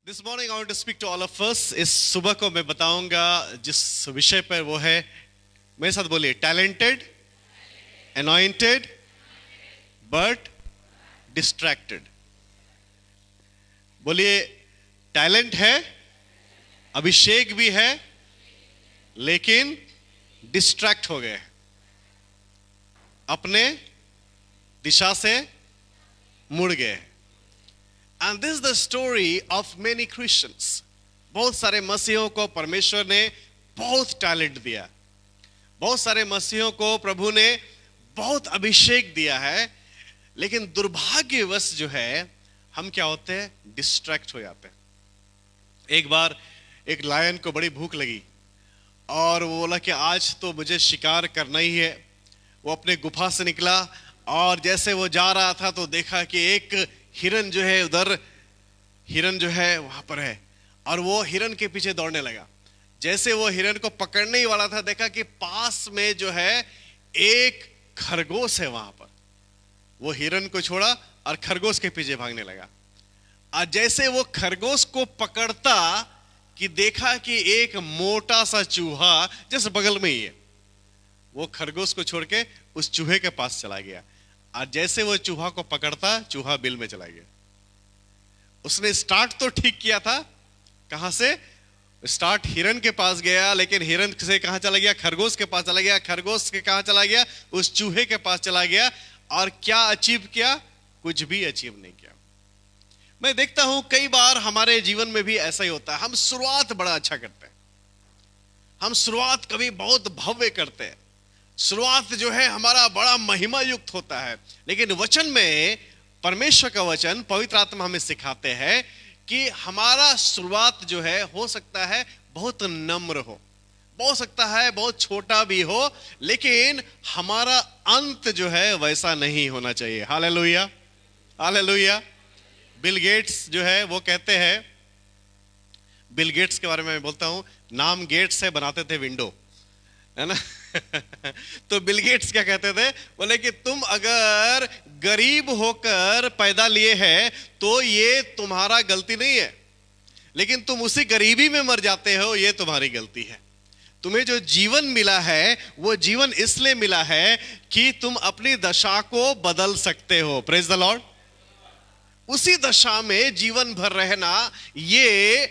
This morning I want to speak to all of us. इस सुबह को मैं बताऊंगा जिस विषय पर, वो है, मेरे साथ बोलिए, टैलेंटेड, अनॉइंटेड बट डिस्ट्रैक्टेड। बोलिए, टैलेंट है, अभिषेक भी है, लेकिन डिस्ट्रैक्ट हो गए, अपने दिशा से मुड़ गए। And this is the story of many Christians. बहुत सारे मसीहों को परमेश्वर ने बहुत टैलेंट दिया, बहुत सारे मसीहों को प्रभु ने बहुत अभिषेक दिया है, लेकिन दुर्भाग्यवश जो है हम क्या होते हैं, डिस्ट्रैक्ट हो जाते हैं। एक बार एक लायन को बड़ी भूख लगी और वो बोला कि आज तो मुझे शिकार करना ही है। वो अपने गुफा से निकला और जैसे वो जा रहा था तो देखा कि एक हिरन जो है, उधर हिरन जो है वहां पर है, और वो हिरन के पीछे दौड़ने लगा। जैसे वो हिरन को पकड़ने ही वाला था, देखा कि पास में जो है एक खरगोश है वहां पर। वो हिरन को छोड़ा और खरगोश के पीछे भागने लगा। और जैसे वो खरगोश को पकड़ता कि देखा कि एक मोटा सा चूहा जैसे बगल में ही है, वो खरगोश को छोड़ के उस चूहे के पास चला गया। और जैसे वो चूहा को पकड़ता, चूहा बिल में चला गया। उसने स्टार्ट तो ठीक किया था, कहां से स्टार्ट, हिरन के पास गया, लेकिन हिरन से कहां चला गया, खरगोश के पास चला गया, खरगोश के कहां चला गया, उस चूहे के पास चला गया। और क्या अचीव किया? कुछ भी अचीव नहीं किया। मैं देखता हूं कई बार हमारे जीवन में भी ऐसा ही होता है। हम शुरुआत बड़ा अच्छा करते हैं, हम शुरुआत कभी बहुत भव्य करते हैं, शुरुआत जो है हमारा बड़ा महिमा युक्त होता है, लेकिन वचन में, परमेश्वर का वचन, पवित्र आत्मा हमें सिखाते हैं कि हमारा शुरुआत जो है हो सकता है बहुत नम्र हो, हो सकता है बहुत छोटा भी हो, लेकिन हमारा अंत जो है वैसा नहीं होना चाहिए। Hallelujah, hallelujah. बिल गेट्स जो है वो कहते हैं, बिल गेट्स के बारे में मैं बोलता हूं, नाम गेट्स से बनाते थे विंडो, है ना। तो बिल गेट्स क्या कहते थे, बोले कि तुम अगर गरीब होकर पैदा लिए हैं तो ये तुम्हारा गलती नहीं है, लेकिन तुम उसी गरीबी में मर जाते हो, ये तुम्हारी गलती है। तुम्हें जो जीवन मिला है वो जीवन इसलिए मिला है कि तुम अपनी दशा को बदल सकते हो। Praise the Lord. उसी दशा में जीवन भर रहना, ये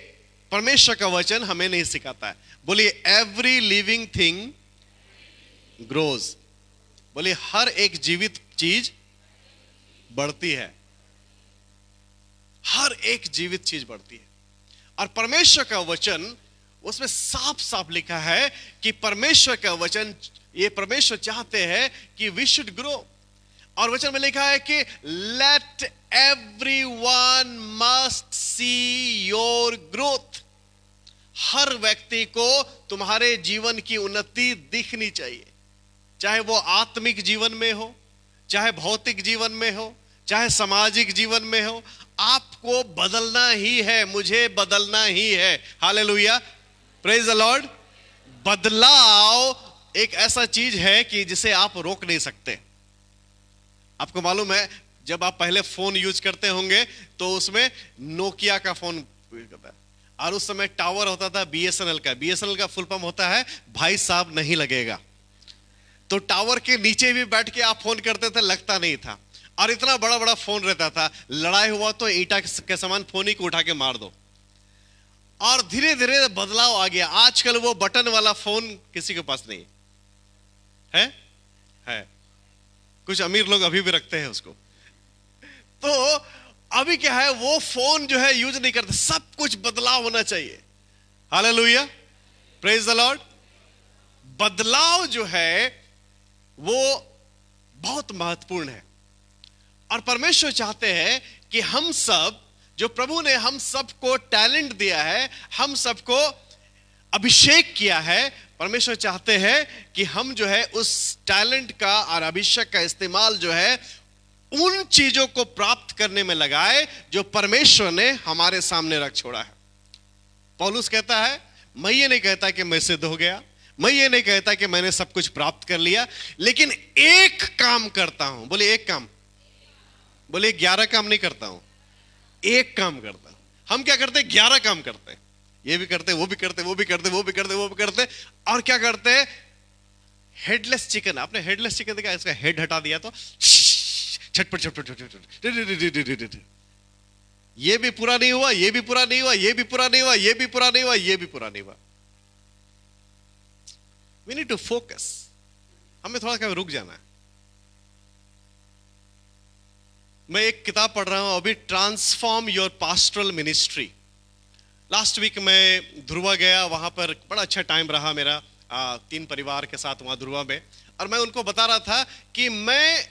परमेश्वर का वचन हमें नहीं सिखाता है। बोलिए, एवरी लिविंग थिंग ग्रोज। बोलिए, हर एक जीवित चीज बढ़ती है, हर एक जीवित चीज बढ़ती है। और परमेश्वर का वचन, उसमें साफ साफ लिखा है कि परमेश्वर का वचन, ये परमेश्वर चाहते हैं कि वी शुड ग्रो। और वचन में लिखा है कि let everyone must see your growth. हर व्यक्ति को तुम्हारे जीवन की उन्नति दिखनी चाहिए, चाहे वो आत्मिक जीवन में हो, चाहे भौतिक जीवन में हो, चाहे सामाजिक जीवन में हो। आपको बदलना ही है, मुझे बदलना ही है। Hallelujah, praise the Lord. बदलाव एक ऐसा चीज है कि जिसे आप रोक नहीं सकते। आपको मालूम है, जब आप पहले फोन यूज करते होंगे तो उसमें नोकिया का फोन करता है, और उस समय टावर होता था बीएसएनएल का। बीएसएनएल का फुल फॉर्म होता है भाई साहब नहीं लगेगा। तो टावर के नीचे भी बैठ के आप फोन करते थे, लगता नहीं था। और इतना बड़ा बड़ा फोन रहता था, लड़ाई हुआ तो ईंटा के समान फोन ही को उठा के मार दो। और धीरे धीरे बदलाव आ गया। आजकल वो बटन वाला फोन किसी के पास नहीं है। कुछ अमीर लोग अभी भी रखते हैं उसको। तो अभी क्या है, वो फोन जो है यूज नहीं करते, सब कुछ बदलाव होना चाहिए। Hallelujah, praise the Lord. बदलाव जो है वो बहुत महत्वपूर्ण है। और परमेश्वर चाहते हैं कि हम सब, जो प्रभु ने हम सबको टैलेंट दिया है, हम सबको अभिषेक किया है, परमेश्वर चाहते हैं कि हम जो है उस टैलेंट का और अभिषेक का इस्तेमाल जो है उन चीजों को प्राप्त करने में लगाए जो परमेश्वर ने हमारे सामने रख छोड़ा है। पौलुस कहता है, मैं ये नहीं कहता कि मैं सिद्ध हो गया, मैं ये नहीं कहता कि मैंने सब कुछ प्राप्त कर लिया, लेकिन एक काम करता हूं। बोले एक काम, बोले 11 काम नहीं करता हूं, एक काम करता हूं। हम क्या करते हैं, 11 काम करते हैं, ये भी करते, वो भी करते, वो भी करते, वो भी करते, वो भी करते, और क्या करते हैं, हेडलेस चिकन। आपने हेडलेस चिकन देखा, इसका हेड हटा दिया तो छटपट छटपट छटपट, ये भी पूरा नहीं हुआ, ये भी पूरा नहीं हुआ, ये भी पूरा नहीं हुआ, ये भी पूरा नहीं हुआ, ये भी पूरा नहीं हुआ। वी नीड टू फोकस, हमें थोड़ा सा रुक जाना है। मैं एक किताब पढ़ रहा हूं अभी, transform your pastoral ministry. Last week मैं ध्रुवा गया, वहां पर बड़ा अच्छा टाइम रहा मेरा 3 परिवार के साथ वहां ध्रुवा में। और मैं उनको बता रहा था कि मैं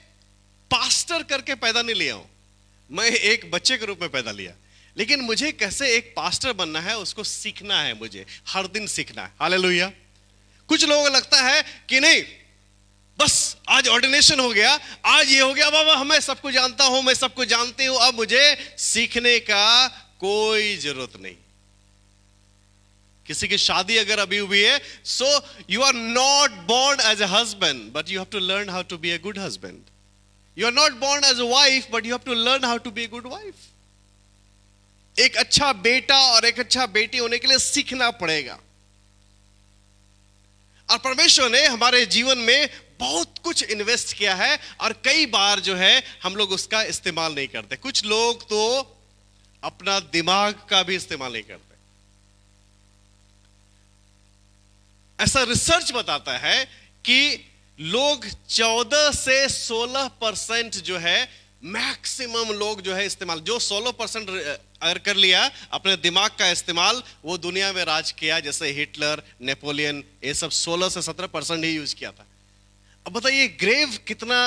पास्टर करके पैदा नहीं लिया हूं, मैं एक बच्चे के रूप में पैदा लिया, लेकिन मुझे कैसे एक पास्टर बनना है उसको सीखना है, मुझे हर दिन सीखना है। हालेलुया। कुछ लोगों को लगता है कि नहीं, बस आज ऑर्डिनेशन हो गया, आज ये हो गया, बाबा मैं सब कुछ जानता हूं, मैं सब कुछ जानती हूं, अब मुझे सीखने का कोई जरूरत नहीं। किसी की शादी अगर अभी हुई है, so you are not born as a husband but you have to learn how to be a good husband. You are not born as a wife but you have to learn how to be a good wife. एक अच्छा बेटा और एक अच्छा बेटी होने के लिए सीखना पड़ेगा। और परमेश्वर ने हमारे जीवन में बहुत कुछ इन्वेस्ट किया है, और कई बार जो है हम लोग उसका इस्तेमाल नहीं करते। कुछ लोग तो अपना दिमाग का भी इस्तेमाल नहीं करते। ऐसा रिसर्च बताता है कि लोग 14 से 16% जो है, मैक्सिमम लोग जो है इस्तेमाल, जो 16% अगर कर लिया अपने दिमाग का इस्तेमाल, वो दुनिया में राज किया। जैसे हिटलर, नेपोलियन, ये सब 16 से 17% ही यूज किया था। अब बताइए ग्रेव कितना,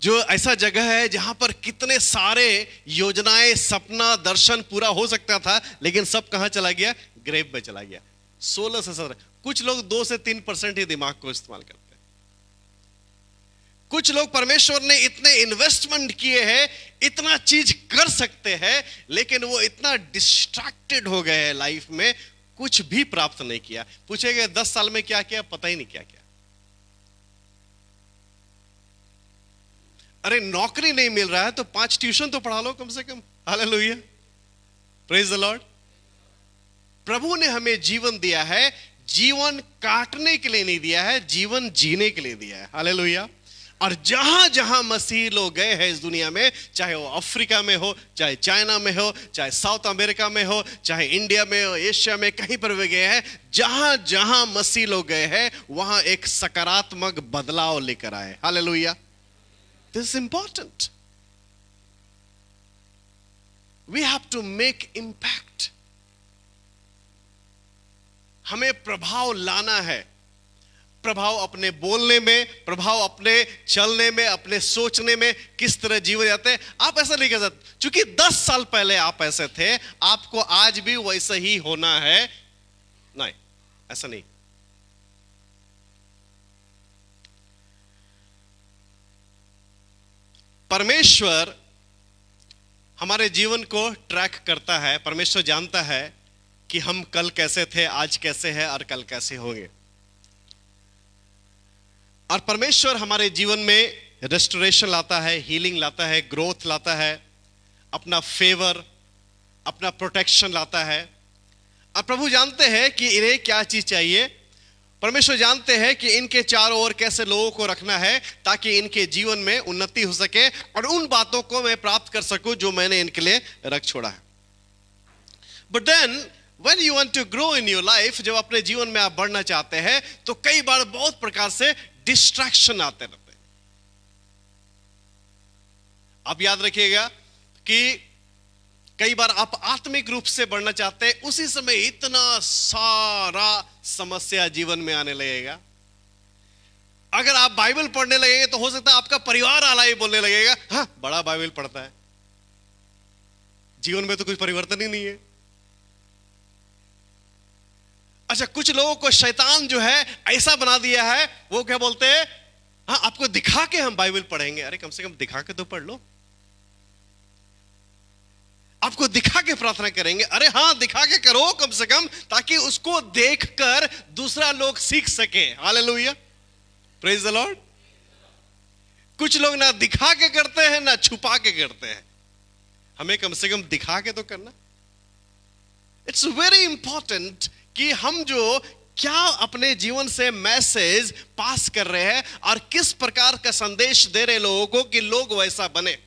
जो ऐसा जगह है जहां पर कितने सारे योजनाएं, सपना, दर्शन पूरा हो सकता था, लेकिन सब कहां चला गया, ग्रेव में चला गया। 16 से 17, कुछ लोग 2 से 3% ही दिमाग को इस्तेमाल करते हैं। कुछ लोग, परमेश्वर ने इतने इन्वेस्टमेंट किए हैं, इतना चीज कर सकते हैं, लेकिन वो इतना डिस्ट्रैक्टेड हो गए हैं लाइफ में, कुछ भी प्राप्त नहीं किया। पूछेंगे 10 साल में क्या किया, पता ही नहीं क्या किया। अरे नौकरी नहीं मिल रहा है तो 5 ट्यूशन तो पढ़ा लो कम से कम। Hallelujah, praise the Lord. प्रभु ने हमें जीवन दिया है, जीवन काटने के लिए नहीं दिया है, जीवन जीने के लिए दिया है। हालेलुया। और जहां जहां मसीह लोग गए हैं इस दुनिया में, चाहे वो अफ्रीका में हो, चाहे चाइना में हो, चाहे साउथ अमेरिका में हो, चाहे इंडिया में हो, एशिया में, कहीं पर भी गए हैं, जहां जहां मसीह लोग गए हैं वहां एक सकारात्मक बदलाव लेकर आए। Hallelujah. This is important. We have to make impact. हमें प्रभाव लाना है। प्रभाव अपने बोलने में, प्रभाव अपने चलने में, अपने सोचने में, किस तरह जीवन जाते हैं। आप ऐसा नहीं कर सकते क्योंकि 10 साल पहले आप ऐसे थे, आपको आज भी वैसा ही होना है। नहीं, ऐसा नहीं। परमेश्वर हमारे जीवन को ट्रैक करता है। परमेश्वर जानता है कि हम कल कैसे थे, आज कैसे हैं और कल कैसे होंगे। और परमेश्वर हमारे जीवन में रेस्टोरेशन लाता है, हीलिंग लाता है, ग्रोथ लाता है, अपना फेवर, अपना प्रोटेक्शन लाता है। और प्रभु जानते हैं कि इन्हें क्या चीज चाहिए। परमेश्वर जानते हैं कि इनके चारों ओर कैसे लोगों को रखना है ताकि इनके जीवन में उन्नति हो सके और उन बातों को मैं प्राप्त कर सकूं जो मैंने इनके लिए रख छोड़ा है। But then when you want to grow in your life, जब अपने जीवन में आप बढ़ना चाहते हैं तो कई बार बहुत प्रकार से डिस्ट्रैक्शन आते रहते हैं। आप याद रखिएगा कि कई बार आप आत्मिक रूप से बढ़ना चाहते हैं, उसी समय इतना सारा समस्या जीवन में आने लगेगा। अगर आप बाइबल पढ़ने लगेंगे तो हो सकता है आपका परिवार आला ही बोलने लगेगा, हाँ बड़ा बाइबल पढ़ता है, जीवन में तो कुछ परिवर्तन ही नहीं है। अच्छा, कुछ लोगों को शैतान जो है ऐसा बना दिया है, वो क्या बोलते हैं, हाँ आपको दिखा के हम बाइबल पढ़ेंगे। अरे कम से कम दिखा के तो पढ़ लो। आपको दिखा के प्रार्थना करेंगे, अरे हाँ दिखा के करो कम से कम, ताकि उसको देखकर दूसरा लोग सीख सके। Hallelujah, praise the Lord. कुछ लोग ना दिखा के करते हैं ना छुपा के करते हैं। हमें कम से कम दिखा के तो करना। इट्स वेरी इंपॉर्टेंट कि हम जो क्या अपने जीवन से मैसेज पास कर रहे हैं और किस प्रकार का संदेश दे रहे लोगों को कि लोग वैसा बने।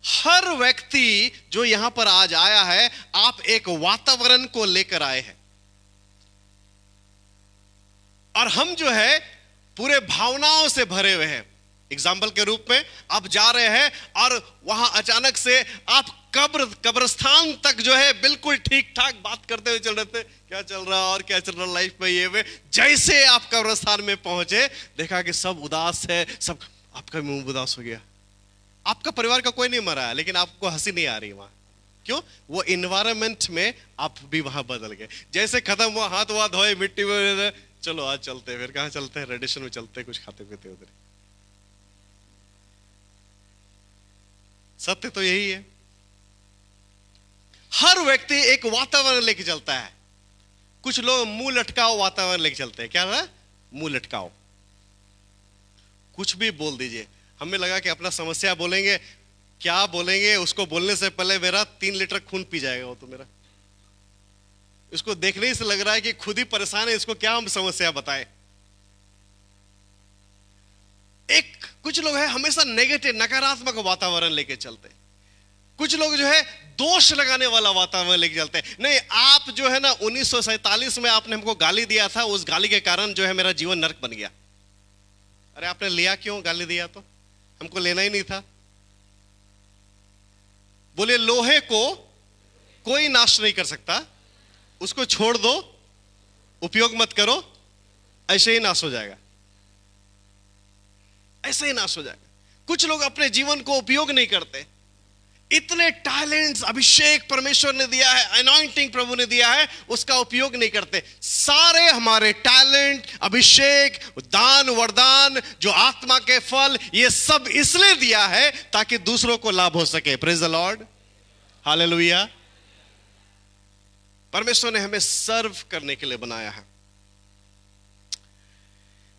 हर व्यक्ति जो यहां पर आज आया है, आप एक वातावरण को लेकर आए हैं, और हम जो है पूरे भावनाओं से भरे हुए हैं। एग्जाम्पल के रूप में आप जा रहे हैं और वहां अचानक से आप कब्रस्तान तक जो है बिल्कुल ठीक ठाक बात करते हुए चल रहे थे, क्या चल रहा और क्या चल रहा लाइफ में, ये वे। जैसे आप कब्रस्तान में पहुंचे, देखा कि सब उदास है, सब, आपका मुंह उदास हो गया। आपका परिवार का कोई नहीं मरा है, लेकिन आपको हंसी नहीं आ रही वहां। क्यों? वो इन्वायरमेंट में आप भी वहां बदल गए। जैसे खत्म हुआ, हाथ वहां धोए, मिट्टी में, चलो आज चलते हैं। फिर कहां चलते हैं? रेडिशन में चलते हैं, कुछ खाते पीते उधर। सत्य तो यही है। हर व्यक्ति एक वातावरण लेके चलता है। कुछ लोग मुंह लटकाओ वातावरण लेके चलते हैं। क्या है? मुंह लटकाओ, कुछ भी बोल दीजिए। हमें लगा कि अपना समस्या बोलेंगे, क्या बोलेंगे, उसको बोलने से पहले मेरा 3 लीटर खून पी जाएगा वो तो मेरा। इसको देखने से लग रहा है कि खुद ही परेशान है, इसको क्या हम समस्या बताएं। कुछ लोग है हमेशा नेगेटिव, नकारात्मक वातावरण लेके चलते। कुछ लोग जो है दोष लगाने वाला वातावरण लेके चलते हैं। नहीं, आप जो है ना 1947 में आपने हमको गाली दिया था, उस गाली के कारण जो है मेरा जीवन नरक बन गया। अरे आपने लिया क्यों? गाली दिया तो हमको लेना ही नहीं था। बोले लोहे को कोई नाश नहीं कर सकता, उसको छोड़ दो, उपयोग मत करो, ऐसे ही नाश हो जाएगा, ऐसे ही नाश हो जाएगा। कुछ लोग अपने जीवन को उपयोग नहीं करते। इतने टैलेंट्स अभिषेक परमेश्वर ने दिया है, अनॉइंटिंग प्रभु ने दिया है, उसका उपयोग नहीं करते। सारे हमारे टैलेंट, अभिषेक, दान, वरदान, जो आत्मा के फल, ये सब इसलिए दिया है ताकि दूसरों को लाभ हो सके। Praise the Lord, hallelujah. परमेश्वर ने हमें सर्व करने के लिए बनाया है।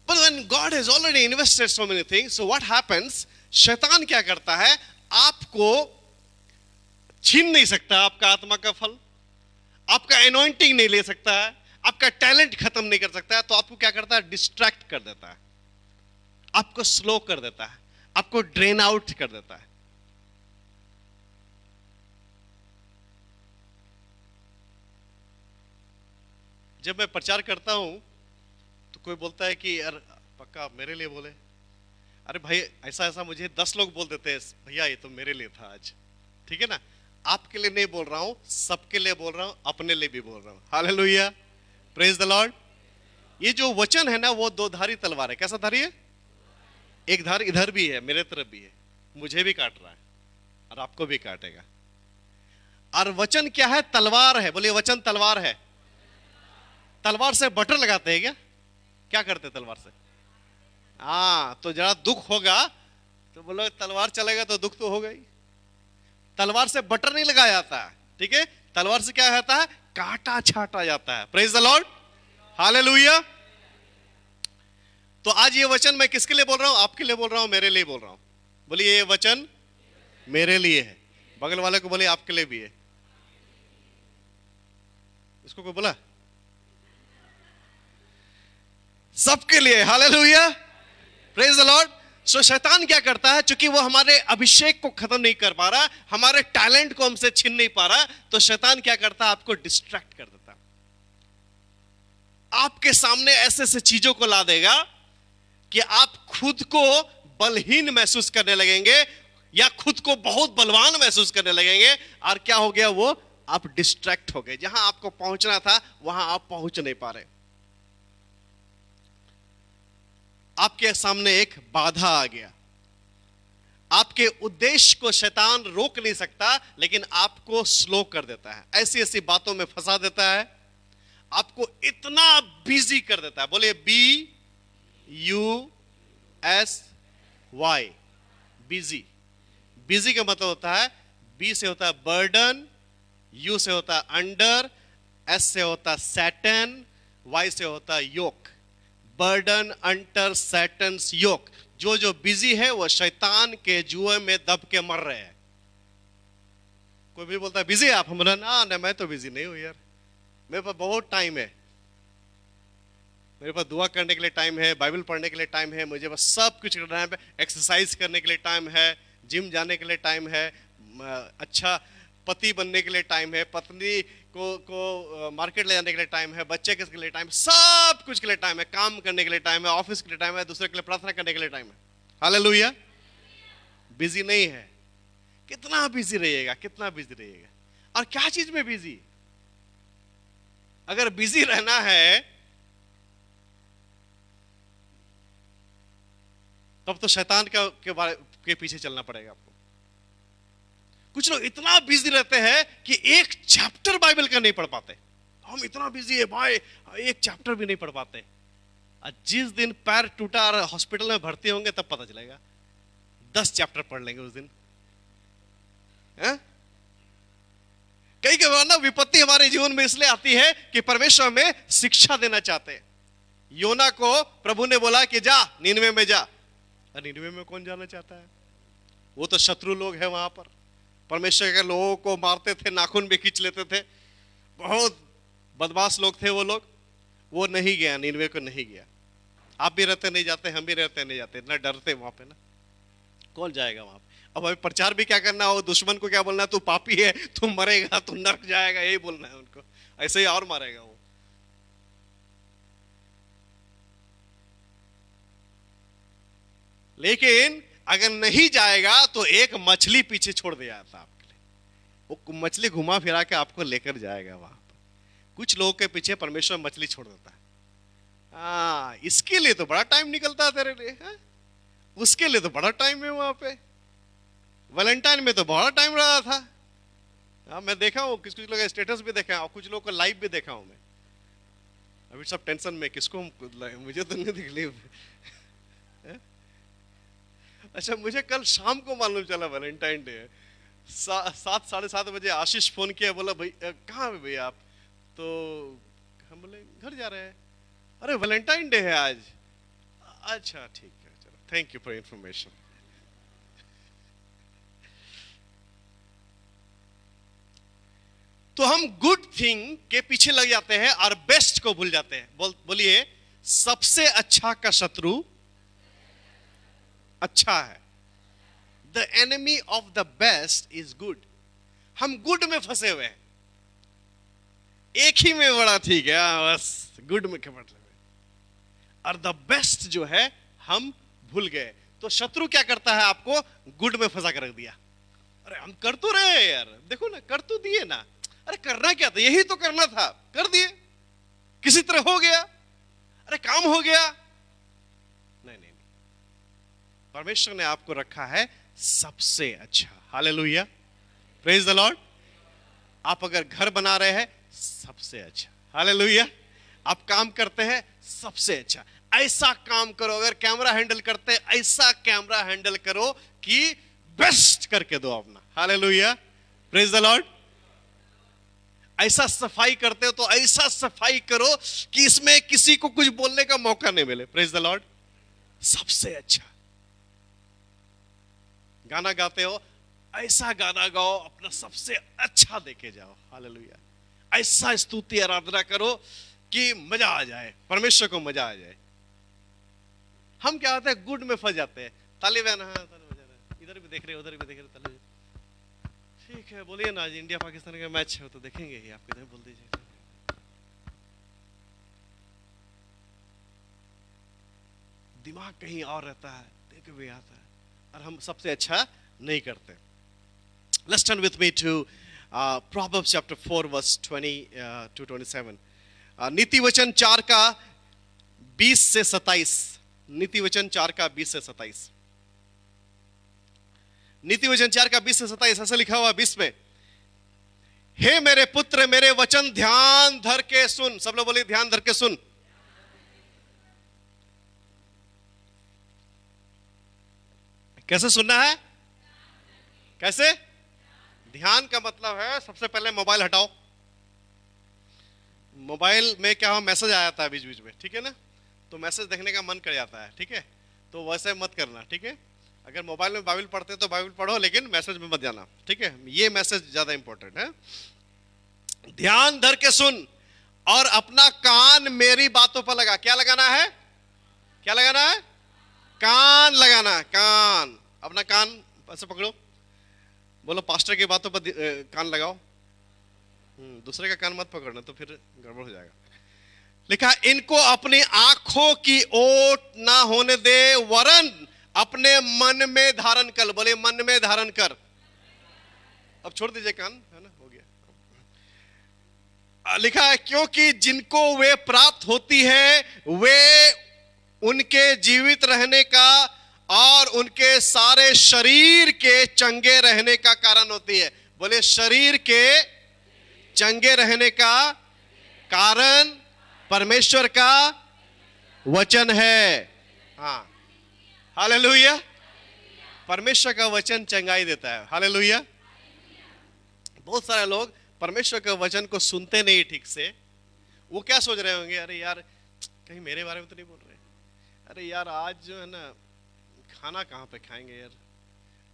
But when God has already invested so many things, so what happens? शैतान क्या करता है? आपको छीन नहीं सकता आपका आत्मा का फल, आपका एनॉइंटिंग नहीं ले सकता है, आपका टैलेंट खत्म नहीं कर सकता है। तो आपको क्या करता है? डिस्ट्रैक्ट कर देता है, आपको स्लो कर देता है, आपको ड्रेन आउट कर देता है। जब मैं प्रचार करता हूं तो कोई बोलता है कि यार पक्का मेरे लिए बोले। अरे भाई, ऐसा ऐसा मुझे 10 लोग बोल देते हैं, भैया ये तो मेरे लिए था आज। ठीक है ना? आपके लिए नहीं बोल रहा हूं, सबके लिए बोल रहा हूं, अपने लिए भी बोल रहा हूं। Hallelujah, praise the Lord. ये जो वचन है ना, वो 2 धारी तलवार है। कैसा धारी है? एक धार इधर भी है, मेरे तरफ भी है, मुझे भी काट रहा है और आपको भी काटेगा। और वचन क्या है? तलवार है। बोलिए, वचन तलवार है। तलवार से बटर लगाते हैं क्या? क्या करते हैं तलवार से? हाँ, तो जरा दुख होगा तो बोलो तलवार चलेगा तो दुख तो होगा ही। तलवार से बटर नहीं लगाया जाता है, ठीक है? तलवार से क्या होता है? काटा छाटा जाता है। Praise the Lord, hallelujah. तो आज ये वचन मैं किसके लिए बोल रहा हूं? आपके लिए बोल रहा हूं, मेरे लिए बोल रहा हूं। बोलिए, ये वचन मेरे लिए है। बगल वाले को बोलिए, आपके लिए भी है। इसको कोई बोला? सबके लिए। Hallelujah, praise the Lord. So शैतान क्या करता है? चूंकि वो हमारे अभिषेक को खत्म नहीं कर पा रहा, हमारे टैलेंट को हमसे छीन नहीं पा रहा, तो शैतान क्या करता है? आपको डिस्ट्रैक्ट कर देता है। आपके सामने ऐसे ऐसे चीजों को ला देगा कि आप खुद को बलहीन महसूस करने लगेंगे या खुद को बहुत बलवान महसूस करने लगेंगे। और क्या हो गया? वो आप डिस्ट्रैक्ट हो गए। जहां आपको पहुंचना था वहां आप पहुंच नहीं पा रहे। आपके सामने एक बाधा आ गया। आपके उद्देश्य को शैतान रोक नहीं सकता, लेकिन आपको स्लो कर देता है, ऐसी ऐसी बातों में फंसा देता है, आपको इतना बिजी कर देता है। बोलिए, BUSY, बिजी। बिजी का मतलब होता है, B से होता है बर्डन, U से होता है अंडर, S से होता है सैटन, Y से होता है योक। बर्डन, अंटर, सैटन्स, योक। जो जो बिजी है वो शैतान के जुए में दब के मर रहे हैं। कोई भी बोलता है बिजी है आप, हम बोला ना ना मैं तो बिजी नहीं हूँ यार, मेरे पास बहुत टाइम है, मेरे पास दुआ करने के लिए टाइम है, बाइबल पढ़ने के लिए टाइम है, मुझे बस सब कुछ करना है, एक्सरसाइज करने के लिए टाइम है, जिम जाने के लिए टाइम है, अच्छा पति बनने के लिए टाइम है, पत्नी को मार्केट ले जाने के लिए टाइम है, बच्चे के लिए टाइम, सब कुछ के लिए टाइम है, काम करने के लिए टाइम है, ऑफिस के लिए टाइम है, दूसरे के लिए प्रार्थना करने के लिए टाइम है। हालेलुया। बिजी नहीं है। कितना बिजी रहिएगा, कितना बिजी रहिएगा, और क्या चीज में बिजी? अगर बिजी रहना है तब तो शैतान के पीछे चलना पड़ेगा आपको। कुछ लोग इतना बिजी रहते हैं कि एक चैप्टर बाइबल का नहीं पढ़ पाते। हम इतना बिजी है भाई, एक चैप्टर भी नहीं पढ़ पाते। जिस दिन पैर टूटा और हॉस्पिटल में भर्ती होंगे तब पता चलेगा, 10 चैप्टर पढ़ लेंगे उस दिन। कई बार ना विपत्ति हमारे जीवन में इसलिए आती है कि परमेश्वर हमें शिक्षा देना चाहते हैं। योना को प्रभु ने बोला कि जा नीनवे में जा, और नीनवे में कौन जाना चाहता है? वो तो शत्रु लोग हैं, वहां पर परमेश्वर के लोगों को मारते थे, नाखून भी खींच लेते थे, बहुत बदमाश लोग थे वो लोग। वो नहीं गया, नीनवे को नहीं गया। आप भी रहते नहीं जाते, हम भी रहते नहीं जाते, इतना डरते वहां पे ना, कौन जाएगा वहां पे? अब हमें प्रचार भी क्या करना हो, दुश्मन को क्या बोलना है, तू पापी है, तू मरेगा, तू नरक जाएगा, यही बोलना है उनको। ऐसे ही और मारेगा वो। लेकिन अगर नहीं जाएगा तो एक मछली पीछे छोड़ दिया जाता आपके लिए, वो मछली घुमा फिरा के आपको लेकर जाएगा वहां पर। कुछ लोगों के पीछे परमेश्वर मछली छोड़ देता है। इसके लिए तो बड़ा टाइम निकलता है तेरे लिए, उसके लिए तो बड़ा टाइम है वहां पे। वैलेंटाइन में तो बड़ा टाइम रहा था। मैं देखा हूँ, कुछ लोग स्टेटस भी देखा और कुछ लोग को लाइव भी देखा हूँ मैं। अभी सब टेंशन में, किसको मुझे तो नहीं दिख ली। अच्छा, मुझे कल शाम को मालूम चला वैलेंटाइन डे है। 7 साढ़े 7 बजे आशीष फोन किया, बोला भाई कहाँ है भैया आप? तो हम बोले घर जा रहे हैं। अरे वैलेंटाइन डे है आज। अच्छा ठीक है, चलो थैंक यू फॉर इंफॉर्मेशन। तो हम गुड थिंग के पीछे लग जाते हैं और बेस्ट को भूल जाते हैं। बोलिए, सबसे अच्छा का शत्रु अच्छा है। The enemy of the best is good. हम गुड में फंसे हुए हैं, एक ही में बड़ा ठीक है, बस गुड में खबर लगे, और द बेस्ट जो है हम भूल गए। तो शत्रु क्या करता है? आपको गुड में फंसा कर रख दिया। अरे हम कर तो रहे यार, देखो ना, कर तो दिए ना, अरे करना क्या था, यही तो करना था, कर दिए, किसी तरह हो गया, अरे काम हो गया। नहीं नहीं, परमेश्वर ने आपको रखा है सबसे अच्छा। Hallelujah, praise the Lord. आप अगर घर बना रहे हैं, सबसे अच्छा। हालेलुया। आप काम करते हैं, सबसे अच्छा। ऐसा काम करो, अगर कैमरा हैंडल करते हैं, ऐसा कैमरा हैंडल करो कि बेस्ट करके दो अपना। Hallelujah, praise the Lord. ऐसा सफाई करते हो तो ऐसा सफाई करो कि इसमें किसी को कुछ बोलने का मौका नहीं मिले। Praise the Lord. सबसे अच्छा। गाना गाते हो, ऐसा गाना गाओ, अपना सबसे अच्छा देके जाओ। हालेलुया। ऐसा स्तुति आराधना करो कि मजा आ जाए, परमेश्वर को मजा आ जाए। हम क्या होते हैं, गुड में फंस जाते हैं। ताली बजाना, हाँ ताली बजाना, इधर भी देख रहे, उधर भी देख रहे, ताली। ठीक है, बोलिए ना, आज इंडिया पाकिस्तान का मैच है तो देखेंगे ही, आप किधर बोल दीजिए। दिमाग कहीं और रहता है, देख भी आता है, और हम सबसे अच्छा नहीं करते। Let's turn with me to Proverbs chapter 4 verse 20 to 27. नीति वचन 4 का 20 से 27। नीति वचन 4 का 20 से 27। नीति वचन 4 का 20 से 27 ऐसा लिखा हुआ 20 में, हे मेरे पुत्र, मेरे वचन ध्यान धर के सुन। सब लोग बोलिए, ध्यान धर के सुन। कैसे सुनना है? कैसे? ध्यान का मतलब है, सबसे पहले मोबाइल हटाओ। मोबाइल में क्या हो, मैसेज आ जाता है बीच बीच में, ठीक है ना, तो मैसेज देखने का मन कर जाता है, ठीक है, तो वैसे मत करना, ठीक है। अगर मोबाइल में बाइबल पढ़ते तो बाइबल पढ़ो, लेकिन मैसेज में मत जाना, ठीक है? ये मैसेज ज्यादा इंपॉर्टेंट है। ध्यान धर के सुन और अपना कान मेरी बातों पर लगा। क्या लगाना है? क्या लगाना है? कान लगाना है। कान, अपना कान ऐसे पकड़ो, बोलो पास्टर की बातों पर कान लगाओ। दूसरे का कान मत पकड़ना, तो फिर गड़बड़ हो जाएगा। लिखा, इनको अपनी आंखों की ओट ना होने दे, वरन अपने मन में धारण कर। बोले मन में धारण कर। अब छोड़ दीजिए कान, है ना, हो गया। लिखा है, क्योंकि जिनको वे प्राप्त होती है वे उनके जीवित रहने का और उनके सारे शरीर के चंगे रहने का कारण होती है। बोले शरीर के चंगे रहने का कारण परमेश्वर का वचन है। हाँ, हालेलुया। परमेश्वर का वचन चंगाई देता है। हालेलुया। बहुत सारे लोग परमेश्वर के वचन को सुनते नहीं ठीक से। वो क्या सोच रहे होंगे, अरे यार कहीं मेरे बारे में तो नहीं बोल रहे, अरे यार आज जो है ना खाना कहाँ पे खाएंगे यार,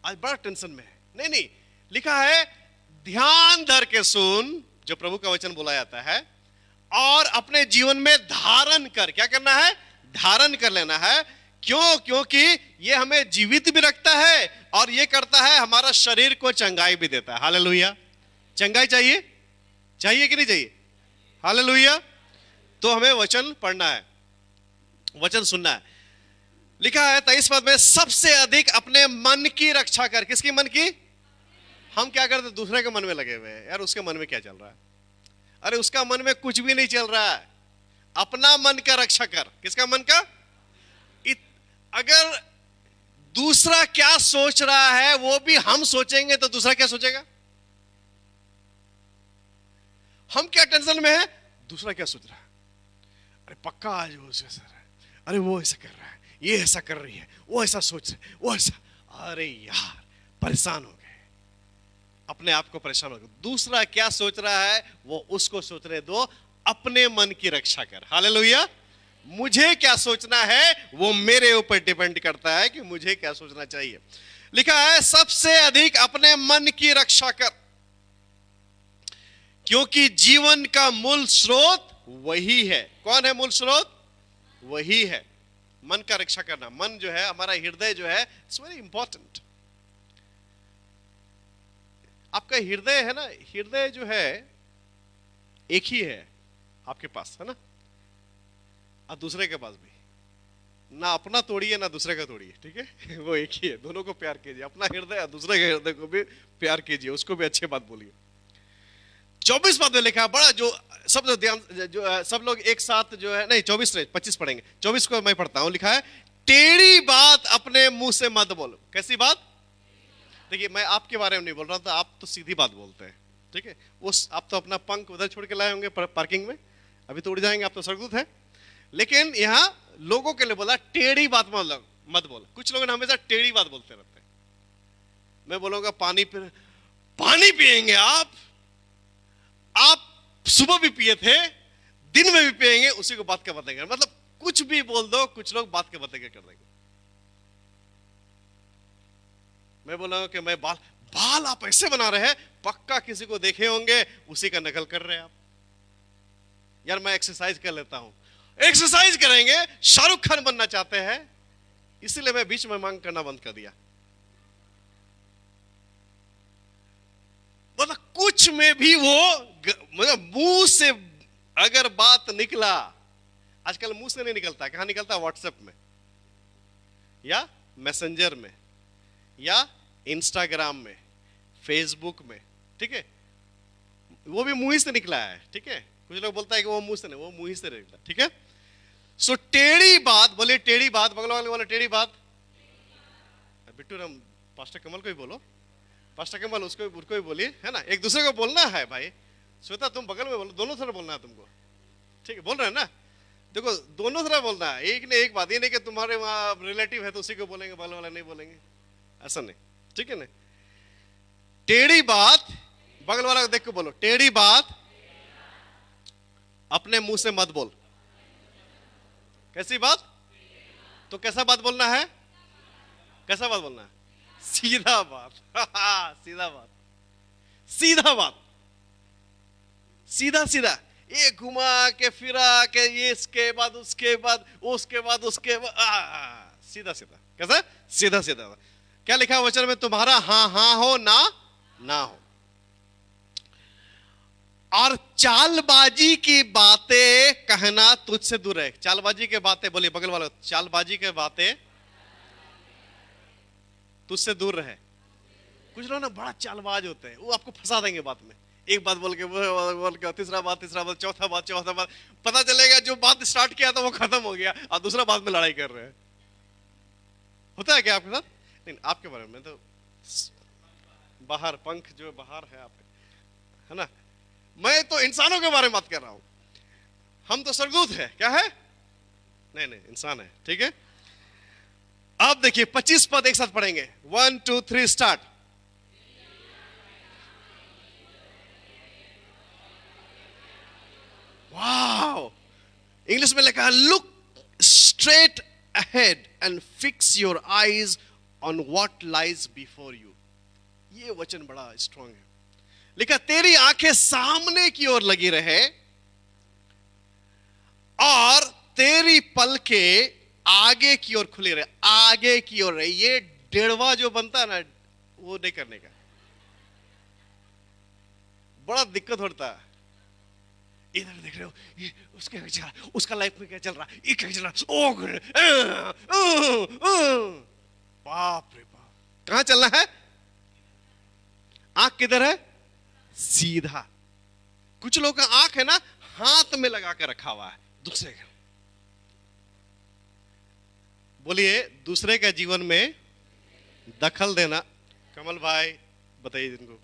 आज बड़ा टेंशन में है। नहीं नहीं, लिखा है ध्यान धर के सुन जो प्रभु का वचन बोला जाता है, और अपने जीवन में धारण कर। क्या करना है? धारण कर लेना है। क्यों? क्योंकि ये हमें जीवित भी रखता है और ये करता है हमारा शरीर को चंगाई भी देता है। हालेलुया। चंगाई चाहिए? चाहिए कि नहीं चाहिए? हालेलुया। तो हमें वचन पढ़ना है, वचन सुनना है। लिखा है 23 पद में, सबसे अधिक अपने मन की रक्षा कर। किसकी मन की? हम क्या करते? दूसरे के मन में लगे हुए हैं। यार उसके मन में क्या चल रहा है? अरे उसका मन में कुछ भी नहीं चल रहा है। अपना मन का रक्षा कर। किसका मन का? अगर दूसरा क्या सोच रहा है वो भी हम सोचेंगे तो दूसरा क्या सोचेगा? हम क्या टेंशन में है, दूसरा क्या सोच रहा है? अरे पक्का आज वो ऐसा है, अरे वो ऐसा कर रहा है, ये ऐसा कर रही है, वो ऐसा सोच रहा है, वो ऐसा। अरे यार परेशान हो गए, अपने आप को परेशान हो गए। दूसरा क्या सोच रहा है वो उसको सोचने दो, अपने मन की रक्षा कर। हालेलुया। मुझे क्या सोचना है वो मेरे ऊपर डिपेंड करता है कि मुझे क्या सोचना चाहिए। लिखा है सबसे अधिक अपने मन की रक्षा कर, क्योंकि जीवन का मूल स्रोत वही है। कौन है मूल स्रोत? वही है। मन का रक्षा करना। मन जो है हमारा हृदय जो है, इट्स वेरी इंपॉर्टेंट। आपका हृदय है ना, हृदय जो है एक ही है आपके पास, है ना, और दूसरे के पास भी। ना अपना तोड़िए ना दूसरे का तोड़िए, ठीक है? वो एक ही है। दोनों को प्यार कीजिए, अपना हृदय और दूसरे के हृदय को भी प्यार कीजिए, उसको भी अच्छी बात बोलिए। 24 पद में लिखा है, बड़ा जो सब जो ध्यान जो सब लोग एक साथ जो है, नहीं 24 नहीं 25 पढ़ेंगे, 24 को मैं पढ़ता हूं। लिखा है टेढ़ी बात अपने मुंह से मत बोलो। कैसी बात? देखिए मैं आपके बारे में नहीं बोल रहा था, आप तो सीधी बात बोलते हैं, ठीक है? उस आप तो अपना पंख उधर छोड़ के लाए होंगे पार्किंग में, अभी तो उड़ जाएंगे, आप तो स्वर्गदूत है। लेकिन यहाँ लोगों के लिए बोला टेढ़ी बात मत बोल। कुछ लोग हमेशा टेढ़ी बात बोलते रहते हैं। मैं बोलूंगा पानी पिएंगे आप सुबह भी पिए थे, दिन में भी पिएंगे, उसी को बात का बताएंगे। मतलब कुछ भी बोल दो, कुछ लोग बात के बताएंगे कर देंगे। मैं बोला कि मैं बाल आप ऐसे बना रहे हैं, पक्का किसी को देखे होंगे, उसी का नकल कर रहे हैं आप। यार मैं एक्सरसाइज कर लेता हूं। एक्सरसाइज करेंगे, शाहरुख खान बनना चाहते हैं, इसीलिए मैं बीच में मांग करना बंद कर दिया। मतलब कुछ में भी वो मतलब मुंह से अगर बात निकला, आजकल मुंह से नहीं निकलता, कहां निकलता? व्हाट्सएप में या मैसेंजर में या इंस्टाग्राम में, फेसबुक में, ठीक है? वो भी मुंह से निकला है, ठीक है? कुछ लोग बोलता है कि वो मुंह से नहीं, वो मुंह से निकला, ठीक है? सो टेढ़ी बात, बोले टेढ़ी बात, बगल वाले बोले टेढ़ी बात। बिट्टू राम पास्टर कमल को ही बोलो, पास्टर कमल उसको भी बोलिए, है ना? एक दूसरे को बोलना है भाई। श्वेता तुम बगल में बोलो, दोनों तरफ बोलना है तुमको, ठीक है? बोल रहे हैं ना? देखो दोनों तरफ बोलना है, एक ने एक बात। ये नहीं कि तुम्हारे वहां रिलेटिव है तो उसी को बोलेंगे, बगल वाला नहीं बोलेंगे, ऐसा नहीं, ठीक है ना? टेढ़ी बात, बगल वाला को देख के बोलो टेढ़ी बात अपने मुंह से मत बोल। कैसी बात? तो कैसा बात बोलना है? कैसा बात बोलना है? सीधा बात। सीधा बात, सीधा बात, सीधा सीधा, ये घुमा के फिरा के, ये इसके बाद उसके बाद उसके बाद उसके बाद, सीधा सीधा। कैसा? सीधा सीधा। क्या लिखा है वचन में? तुम्हारा हाँ हाँ हो, ना ना हो। और चालबाजी की बातें कहना तुझसे दूर है। चालबाजी के बातें, बोलिए बगल वाले, चालबाजी के बातें तुझसे दूर रहे। कुछ लोग ना बड़ा चालबाज होते हैं, वो आपको फंसा देंगे बात में। एक बात बोल के तीसरा बात, चौथा बात, पता चलेगा जो बात स्टार्ट किया था वो खत्म हो गया और दूसरा बात में लड़ाई कर रहे हैं। होता है क्या आपके साथ? नहीं, आपके बारे में तो बाहर पंख जो बाहर है आपके, है ना? मैं तो इंसानों के बारे में बात कर रहा हूं। हम तो स्वर्गदूत है, क्या है? नहीं नहीं, इंसान है, ठीक है। अब देखिए 25 पद एक साथ पढ़ेंगे। 1 2 3 स्टार्ट। वाओ, इंग्लिश में लिखा है look straight ahead and fix your eyes on what lies before you. ये वचन बड़ा स्ट्रांग है। लिखा तेरी आंखें सामने की ओर लगी रहे और तेरी पलकें आगे की ओर खुली रहे। आगे की ओर रहे, ये डेढ़वा जो बनता है ना, वो नहीं करने का। बड़ा दिक्कत होता है। इधर देख रहे हो, ये उसके क्या चल रहा, उसका लाइफ में क्या चल रहा, ये क्या चल रहा, बाप रे बाप, कहां चलना है? आंख किधर है? सीधा। कुछ लोगों का आंख है ना हाथ में लगा कर रखा हुआ है दूसरे का। बोलिए दूसरे का जीवन में दखल देना। कमल भाई बताइए जिनको,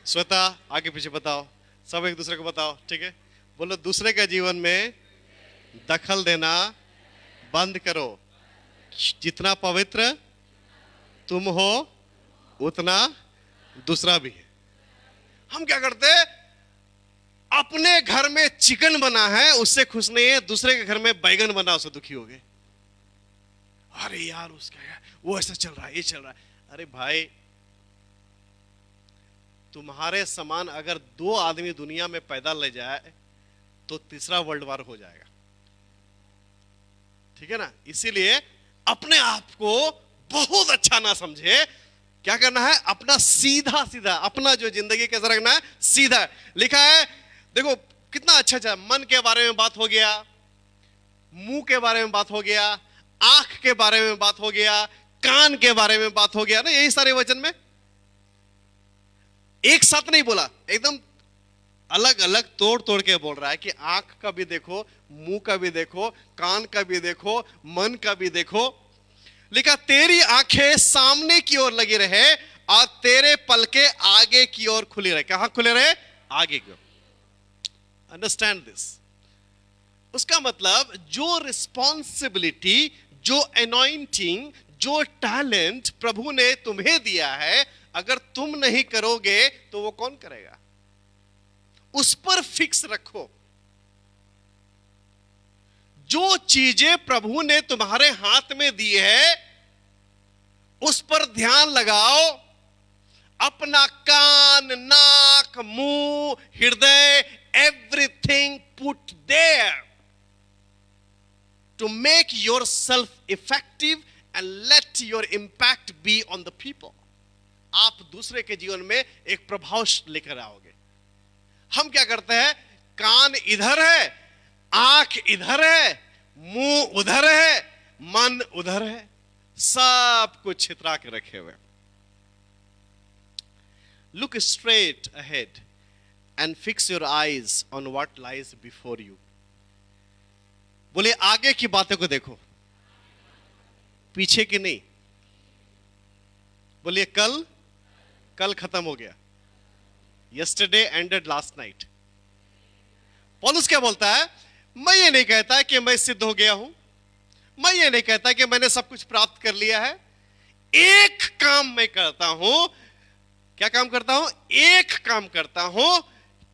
श्वेता आगे पीछे बताओ, सब एक दूसरे को बताओ, ठीक है? बोलो दूसरे का जीवन में दखल देना बंद करो। जितना पवित्र तुम हो उतना दूसरा भी है। हम क्या करते हैं? अपने घर में चिकन बना है उससे खुश नहीं है, दूसरे के घर में बैगन बना उससे दुखी हो गए। अरे यार उसका यार वो ऐसा चल रहा है, ये चल रहा है। अरे भाई, तुम्हारे समान अगर 2 आदमी दुनिया में पैदा ले जाए तो तीसरा वर्ल्ड वॉर हो जाएगा, ठीक है ना? इसीलिए अपने आप को बहुत अच्छा ना समझे। क्या करना है? अपना सीधा सीधा, अपना जो जिंदगी कैसा रखना है? सीधा। लिखा है देखो कितना अच्छा अच्छा। मन के बारे में बात हो गया, मुंह के बारे में बात हो गया, आंख के बारे में बात हो गया, कान के बारे में बात हो गया ना। यही सारे वचन में एक साथ नहीं बोला, एकदम अलग अलग तोड़ तोड़ के बोल रहा है कि आंख का भी देखो, मुंह का भी देखो, कान का भी देखो, मन का भी देखो। लिखा तेरी आंखें सामने की ओर लगी रहे और तेरे पलके आगे की ओर खुली रहे। कहां खुले रहे? आगे की ओर। Understand this. उसका मतलब जो रिस्पॉन्सिबिलिटी, जो अनॉइंटिंग, जो टैलेंट प्रभु ने तुम्हें दिया है, अगर तुम नहीं करोगे तो वो कौन करेगा? उस पर फिक्स रखो। जो चीजें प्रभु ने तुम्हारे हाथ में दी है उस पर ध्यान लगाओ। अपना कान, नाक, मुंह, हृदय, everything put there to make yourself effective and let your impact be on the people. आप दूसरे के जीवन में एक प्रभाव लेकर आओगे। हम क्या करते हैं? कान इधर है, आंख इधर है, मुंह उधर है, मन उधर है, सब कुछ छितरा के रखे हुए। Look straight ahead and fix your eyes on what lies before you. बोले आगे की बातों को देखो, पीछे की नहीं। बोलिए कल, कल खत्म हो गया। Yesterday ended last night. पौलुस क्या बोलता है? मैं ये नहीं कहता कि मैं सिद्ध हो गया हूं, मैं ये नहीं कहता कि मैंने सब कुछ प्राप्त कर लिया है। एक काम मैं करता हूं। क्या काम करता हूं? एक काम करता हूं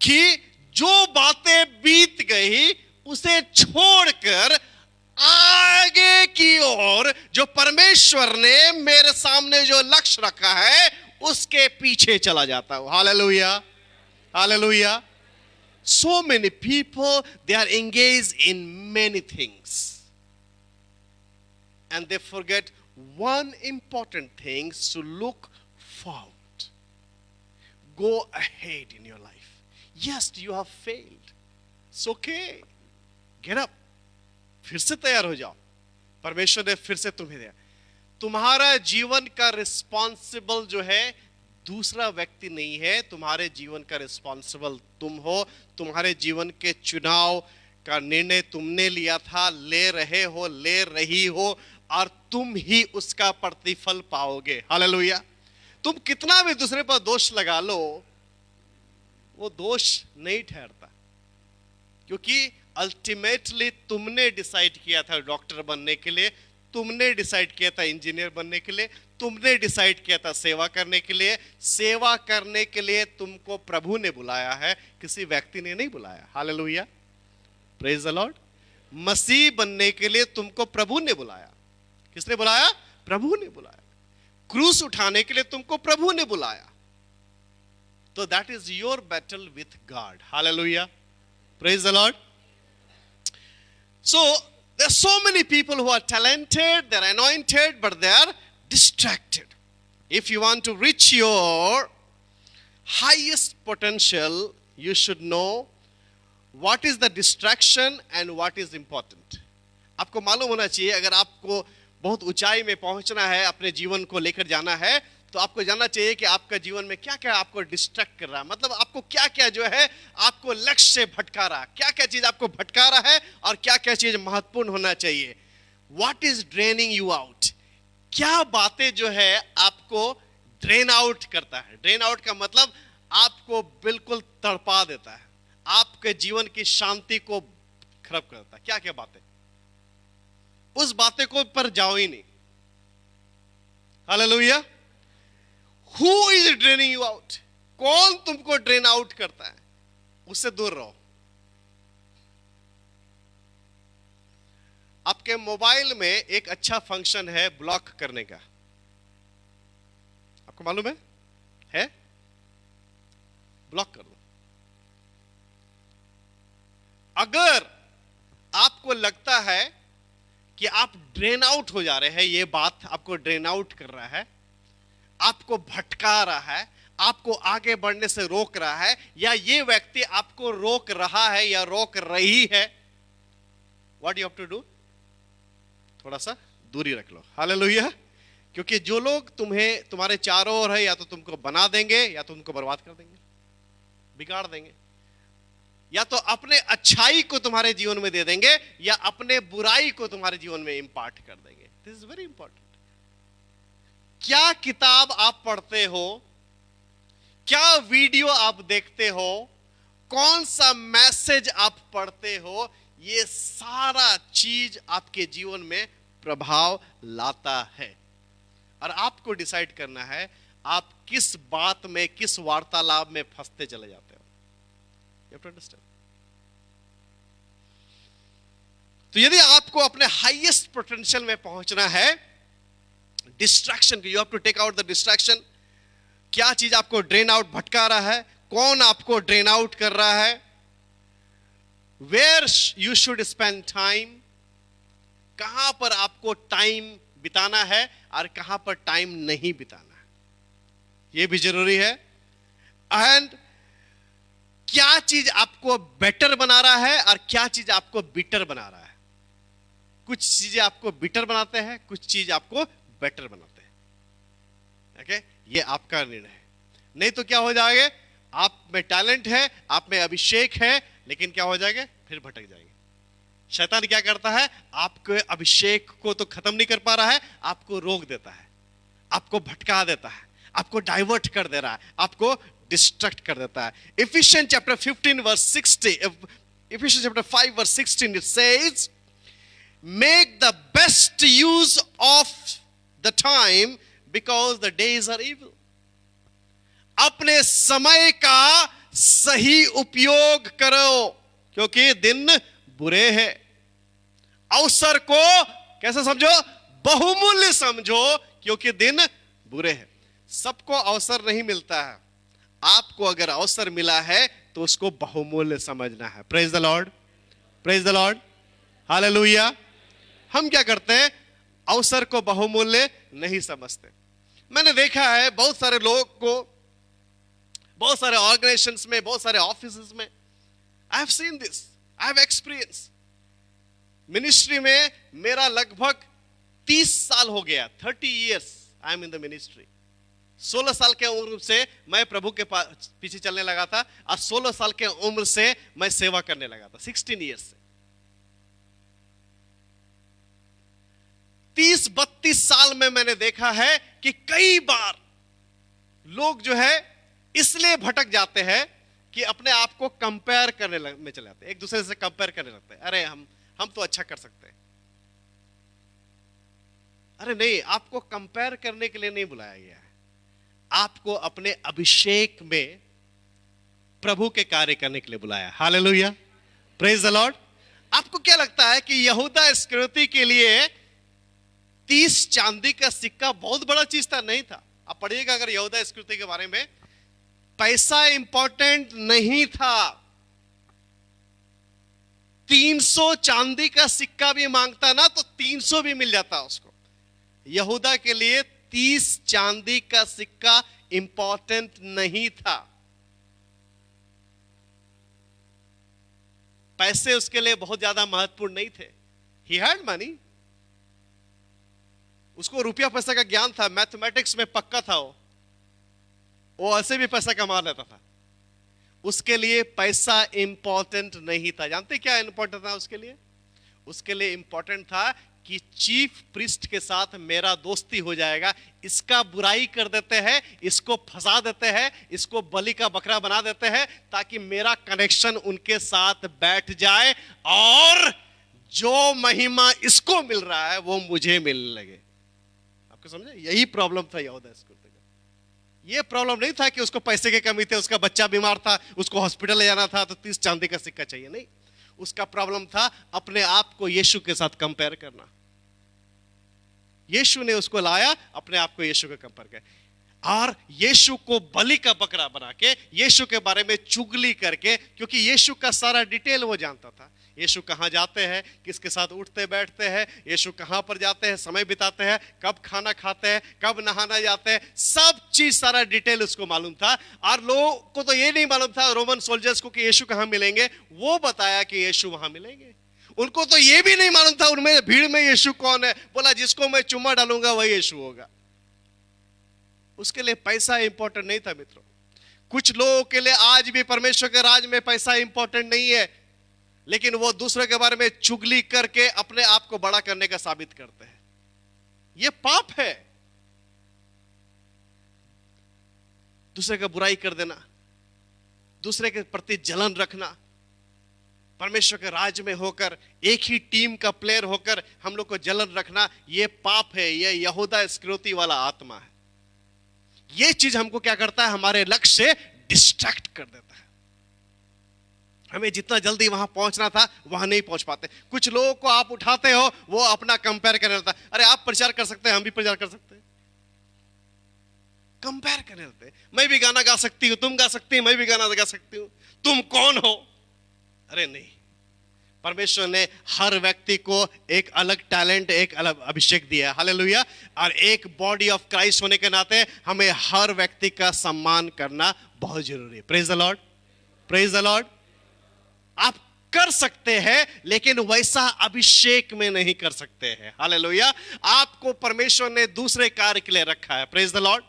कि जो बातें बीत गई उसे छोड़कर आगे की ओर जो परमेश्वर ने मेरे सामने जो लक्ष्य रखा है उसके पीछे चला जाता हूं। Hallelujah, hallelujah. So many people, they are engaged in many things. And they forget one important thing, to look forward. Go ahead in your life. Yes, you have failed. It's okay. Get up. फिर से तैयार हो जाओ। परमेश्वर ने फिर से तुम्हें दिया। तुम्हारा जीवन का रिस्पॉन्सिबल जो है दूसरा व्यक्ति नहीं है, तुम्हारे जीवन का रिस्पॉन्सिबल तुम हो। तुम्हारे जीवन के चुनाव का निर्णय तुमने लिया था, ले रहे हो, ले रही हो, और तुम ही उसका प्रतिफल पाओगे। हालेलुया। तुम कितना भी दूसरे पर दोष लगा लो, वो दोष नहीं ठहरता, क्योंकि अल्टीमेटली तुमने डिसाइड किया था डॉक्टर बनने के लिए, तुमने डिसाइड किया था इंजीनियर बनने के लिए, तुमने डिसाइड किया था सेवा करने के लिए। सेवा करने के लिए तुमको प्रभु ने बुलाया है, किसी व्यक्ति ने नहीं बुलाया। Hallelujah, praise the Lord. Masih बनने के लिए तुमको प्रभु ने बुलाया। किसने बुलाया? प्रभु ने बुलाया। क्रूस उठाने के लिए तुमको प्रभु ने बुलाया। तो that is your battle with God. Hallelujah, praise the Lord. So there are so many people who are talented, they are anointed, but they are distracted. If you want to reach your highest potential, you should know what is the distraction and what is important. आपको मालूम होना चाहिए, अगर आपको बहुत ऊंचाई में पहुंचना है, अपने जीवन को लेकर जाना है, तो आपको जानना चाहिए कि आपका जीवन में क्या क्या आपको डिस्ट्रैक्ट कर रहा है। मतलब आपको क्या क्या जो है आपको लक्ष्य से भटका रहा है, क्या क्या चीज आपको भटका रहा है, और क्या क्या चीज महत्वपूर्ण होना चाहिए। What is draining you out? क्या बातें जो है आपको ड्रेन आउट करता है। ड्रेन आउट का मतलब आपको बिल्कुल तड़पा देता है, आपके जीवन की शांति को खराब करता है। क्या क्या बातें? उस बातें को पर जाओ ही नहीं। Hallelujah. Who is draining you out? कौन तुमको ड्रेन आउट करता है, उससे दूर रहो। आपके मोबाइल में एक अच्छा फंक्शन है ब्लॉक करने का, आपको मालूम है? ब्लॉक कर दो। अगर आपको लगता है कि आप ड्रेन आउट हो जा रहे हैं, ये बात आपको ड्रेन आउट कर रहा है, आपको भटका रहा है, आपको आगे बढ़ने से रोक रहा है, या ये व्यक्ति आपको रोक रहा है या रोक रही है, what you have to do? थोड़ा सा दूरी रख लो। हालेलुया। क्योंकि जो लोग तुम्हारे चारों ओर है, या तो तुमको बना देंगे या तो तुमको बर्बाद कर देंगे, बिगाड़ देंगे, या तो अपने अच्छाई को तुम्हारे जीवन में दे देंगे, या अपने बुराई को तुम्हारे जीवन में इंपार्ट कर देंगे। This is very important. क्या किताब आप पढ़ते हो, क्या वीडियो आप देखते हो, कौन सा मैसेज आप पढ़ते हो, ये सारा चीज आपके जीवन में प्रभाव लाता है। और आपको डिसाइड करना है आप किस बात में, किस वार्तालाप में फंसते चले जाते हो। You have to understand. तो यदि आपको अपने हाईएस्ट पोटेंशियल में पहुंचना है, distraction, you have to take out the distraction. क्या चीज आपको ड्रेन आउट भटका रहा है, कौन आपको ड्रेन आउट कर रहा है, where you should spend time, कहां पर आपको टाइम बिताना है और कहां पर टाइम नहीं बिताना है, यह भी जरूरी है। एंड क्या चीज आपको बेटर बना रहा है और क्या चीज आपको बिटर बना रहा है। कुछ चीजें आपको बिटर बनाते हैं, कुछ चीज आपको बेटर बनाते हैं। ओके, ये आपका निर्णय है। नहीं तो क्या हो जाएगा, आप में टैलेंट है, आप में अभिषेक है, लेकिन क्या हो जाएगा, फिर भटक जाएंगे। शैतान क्या करता है, आपके अभिषेक को तो खत्म नहीं कर पा रहा है, आपको रोक देता है, आपको भटका देता है, आपको डाइवर्ट कर दे रहा है, आपको डिस्ट्रैक्ट कर देता है। Ephesians chapter 15 verse 60, Ephesians chapter 5 verse 16, it says, make the best use of the time because the days are evil. अपने समय का सही उपयोग करो क्योंकि दिन बुरे हैं। अवसर को कैसे समझो? बहुमूल्य समझो, क्योंकि दिन बुरे हैं। सबको अवसर नहीं मिलता है। आपको अगर अवसर मिला है तो उसको बहुमूल्य समझना है। Praise the Lord, praise the Lord, hallelujah. हम क्या करते हैं? अवसर को बहुमूल्य नहीं समझते। मैंने देखा है बहुत सारे लोग को, बहुत सारे ऑर्गेनाइजेशंस में, बहुत सारे ऑफिसेस में, I have seen this, I have experience. Ministry में मेरा लगभग 30 साल हो गया, 30 years I am in the ministry. 16 साल के उम्र से मैं प्रभु के पीछे चलने लगा था, और 16 साल के उम्र से मैं सेवा करने लगा था, 16 इयर्स से। 30-32 साल में मैंने देखा है कि कई बार लोग जो है इसलिए भटक जाते हैं कि अपने आप को कंपेयर करने में चले जाते हैं, एक दूसरे से कंपेयर करने लगते हैं। अरे हम तो अच्छा कर सकते हैं। अरे नहीं, आपको कंपेयर करने के लिए नहीं बुलाया गया है। आपको अपने अभिषेक में प्रभु के कार्य करने के लिए बुलाया। Hallelujah, praise the Lord. आपको क्या लगता है कि यहूदा इस्करियोती के लिए 30 चांदी का सिक्का बहुत बड़ा चीज था? नहीं था। आप पढ़िएगा अगर यहूदा इस्करियोती के बारे में, पैसा इंपॉर्टेंट नहीं था। 300 चांदी का सिक्का भी मांगता ना तो 300 भी मिल जाता उसको। यहूदा के लिए 30 चांदी का सिक्का इंपॉर्टेंट नहीं था। पैसे उसके लिए बहुत ज्यादा महत्वपूर्ण नहीं थे। ही हैड मनी, उसको रुपया पैसा का ज्ञान था, मैथमेटिक्स में पक्का था। वो ऐसे भी पैसा कमा लेता था। उसके लिए पैसा इंपॉर्टेंट नहीं था। जानते क्या इंपॉर्टेंट था उसके लिए? उसके लिए इंपॉर्टेंट था कि चीफ प्रीस्ट के साथ मेरा दोस्ती हो जाएगा। इसका बुराई कर देते हैं, इसको फंसा देते हैं, इसको बलि का बकरा बना देते हैं, ताकि मेरा कनेक्शन उनके साथ बैठ जाए और जो महिमा इसको मिल रहा है वो मुझे मिलने लगे। आपको समझे? यही प्रॉब्लम था यहूदा इस्करियोती का। ये प्रॉब्लम नहीं था कि उसको पैसे की कमी थी, उसका बच्चा बीमार था, उसको हॉस्पिटल ले जाना था तो 30 चांदी का सिक्का चाहिए। नहीं, उसका प्रॉब्लम था अपने आप को यीशु के साथ कंपेयर करना। यीशु ने उसको लाया, अपने आप को यीशु के कंपेयर कर, और यीशु को बलि का बकरा बना के, यीशु के बारे में चुगली करके, क्योंकि यीशु का सारा डिटेल वो जानता था। यीशु कहां जाते हैं, किसके साथ उठते बैठते हैं, यीशु कहां पर जाते हैं, समय बिताते हैं, कब खाना खाते हैं, कब नहाना जाते हैं, सब चीज सारा डिटेल उसको मालूम था। और लोगों को तो ये नहीं मालूम था, रोमन सोल्जर्स को, कि यीशु कहां मिलेंगे। वो बताया कि यीशु वहां मिलेंगे। उनको तो ये भी नहीं मालूम था उनमें भीड़ में यीशु कौन है। बोला जिसको मैं चुम्मा डालूंगा वही यीशु होगा। उसके लिए पैसा इंपॉर्टेंट नहीं था मित्रों। कुछ लोगों के लिए आज भी परमेश्वर के राज में पैसा इंपॉर्टेंट नहीं है, लेकिन वो दूसरे के बारे में चुगली करके अपने आप को बड़ा करने का साबित करते हैं। ये पाप है। दूसरे का बुराई कर देना, दूसरे के प्रति जलन रखना, परमेश्वर के राज में होकर एक ही टीम का प्लेयर होकर हम लोग को जलन रखना, ये पाप है। ये यहूदा इस्करियोती वाला आत्मा है। ये चीज हमको क्या करता है? हमारे लक्ष्य से डिस्ट्रैक्ट कर देता है। हमें जितना जल्दी वहां पहुंचना था वहां नहीं पहुंच पाते। कुछ लोगों को आप उठाते हो, वो अपना कंपेयर करने लगता है। अरे आप प्रचार कर सकते हैं, हम भी प्रचार कर सकते हैं। कंपेयर करने लगते हैं। मैं भी गाना गा सकती हूं, तुम गा सकती हो, मैं भी गाना गा सकती हूं, तुम कौन हो? अरे नहीं, परमेश्वर ने हर व्यक्ति को एक अलग टैलेंट, एक अलग अभिषेक दिया है। हालेलुया। और एक बॉडी ऑफ क्राइस्ट होने के नाते हमें हर व्यक्ति का सम्मान करना बहुत जरूरी है। Praise the Lord, praise the Lord. आप कर सकते हैं, लेकिन वैसा अभिषेक में नहीं कर सकते हैं। हालेलुया। आपको परमेश्वर ने दूसरे कार्य के लिए रखा है। Praise the Lord.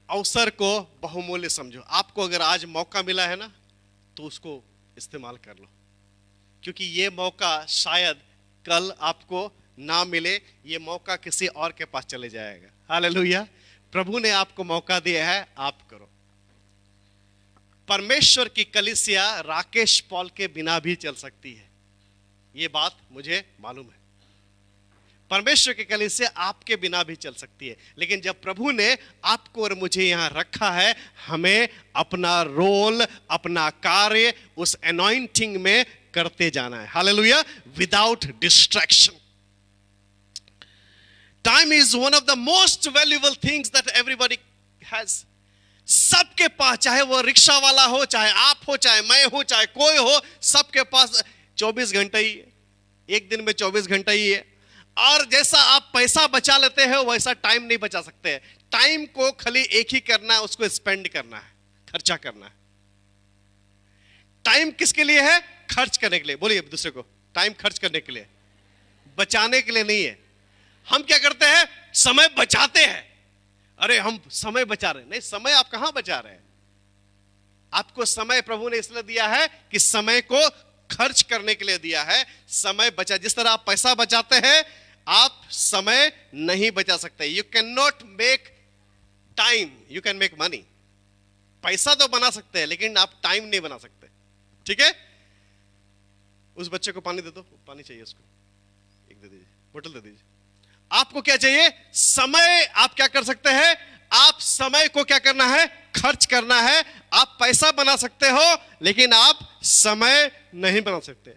अवसर को बहुमूल्य समझो। आपको अगर आज मौका मिला है ना, तो उसको इस्तेमाल कर लो, क्योंकि ये मौका शायद कल आपको ना मिले। ये मौका किसी और के पास चले जाएगा। हालेलुया। प्रभु ने आपको मौका दिया है, आप करो। परमेश्वर की कलीसिया राकेश पॉल के बिना भी चल सकती है, ये बात मुझे मालूम है। परमेश्वर की कलीसिया आपके बिना भी चल सकती है, लेकिन जब प्रभु ने आपको और मुझे यहां रखा है, हमें अपना रोल, अपना कार्य उस एनॉइंटिंग में करते जाना है। Hallelujah, without distraction. Time is one of the most valuable things that everybody has. सबके पास, चाहे वो रिक्शा वाला हो, चाहे आप हो, चाहे मैं हो, चाहे कोई हो, सबके पास 24 घंटे ही है। एक दिन में 24 घंटे ही है। और जैसा आप पैसा बचा लेते हो वैसा टाइम नहीं बचा सकते। टाइम को खाली एक ही करना है, उसको स्पेंड करना है, खर्चा करना है। टाइम किसके लिए है? खर्च करने के लिए। बोलिए दूसरे को, टाइम खर्च करने के लिए, बचाने के लिए नहीं है। हम क्या करते हैं? समय बचाते हैं। अरे हम समय बचा रहे हैं। नहीं, समय आप कहां बचा रहे हैं? आपको समय प्रभु ने इसलिए दिया है कि समय को खर्च करने के लिए दिया है। समय बचा, जिस तरह आप पैसा बचाते हैं, आप समय नहीं बचा सकते। You can not make time, you can make money. पैसा तो बना सकते हैं लेकिन आप टाइम नहीं बना सकते। ठीक है? उस बच्चे को पानी दे दो, पानी चाहिए उसको, एक दे दीजिए, बोतल दे दीजिए। आपको क्या चाहिए? समय। आप क्या कर सकते हैं? आप समय को क्या करना है? खर्च करना है। आप पैसा बना सकते हो लेकिन आप समय नहीं बना सकते।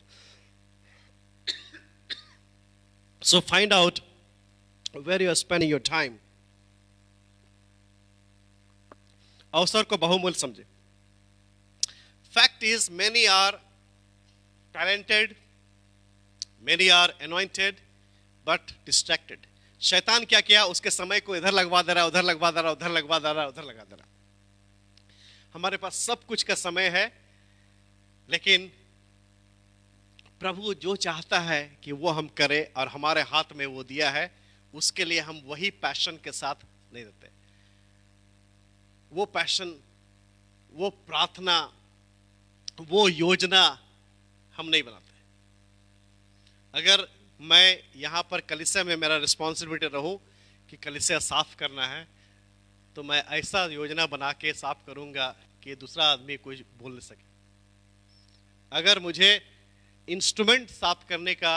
So find out where you are spending your time. अवसर को बहुमूल्य समझे। Fact is many are talented, many are anointed but distracted. शैतान क्या किया? उसके समय को इधर लगवा दे रहा है, उधर लगवा दे रहा है, उधर लगवा दे रहा है, उधर लगा दे रहा है। हमारे पास सब कुछ का समय है लेकिन प्रभु जो चाहता है कि वो हम करें और हमारे हाथ में वो दिया है, उसके लिए हम वही पैशन के साथ नहीं देते। वो पैशन, वो प्रार्थना, वो योजना हम नहीं बनाते। अगर मैं यहां पर कलीसिया में मेरा रिस्पॉन्सिबिलिटी रहूं कि कलीसिया साफ करना है, तो मैं ऐसा योजना बना के साफ करूंगा कि दूसरा आदमी कुछ बोल नहीं सके। अगर मुझे इंस्ट्रूमेंट साफ करने का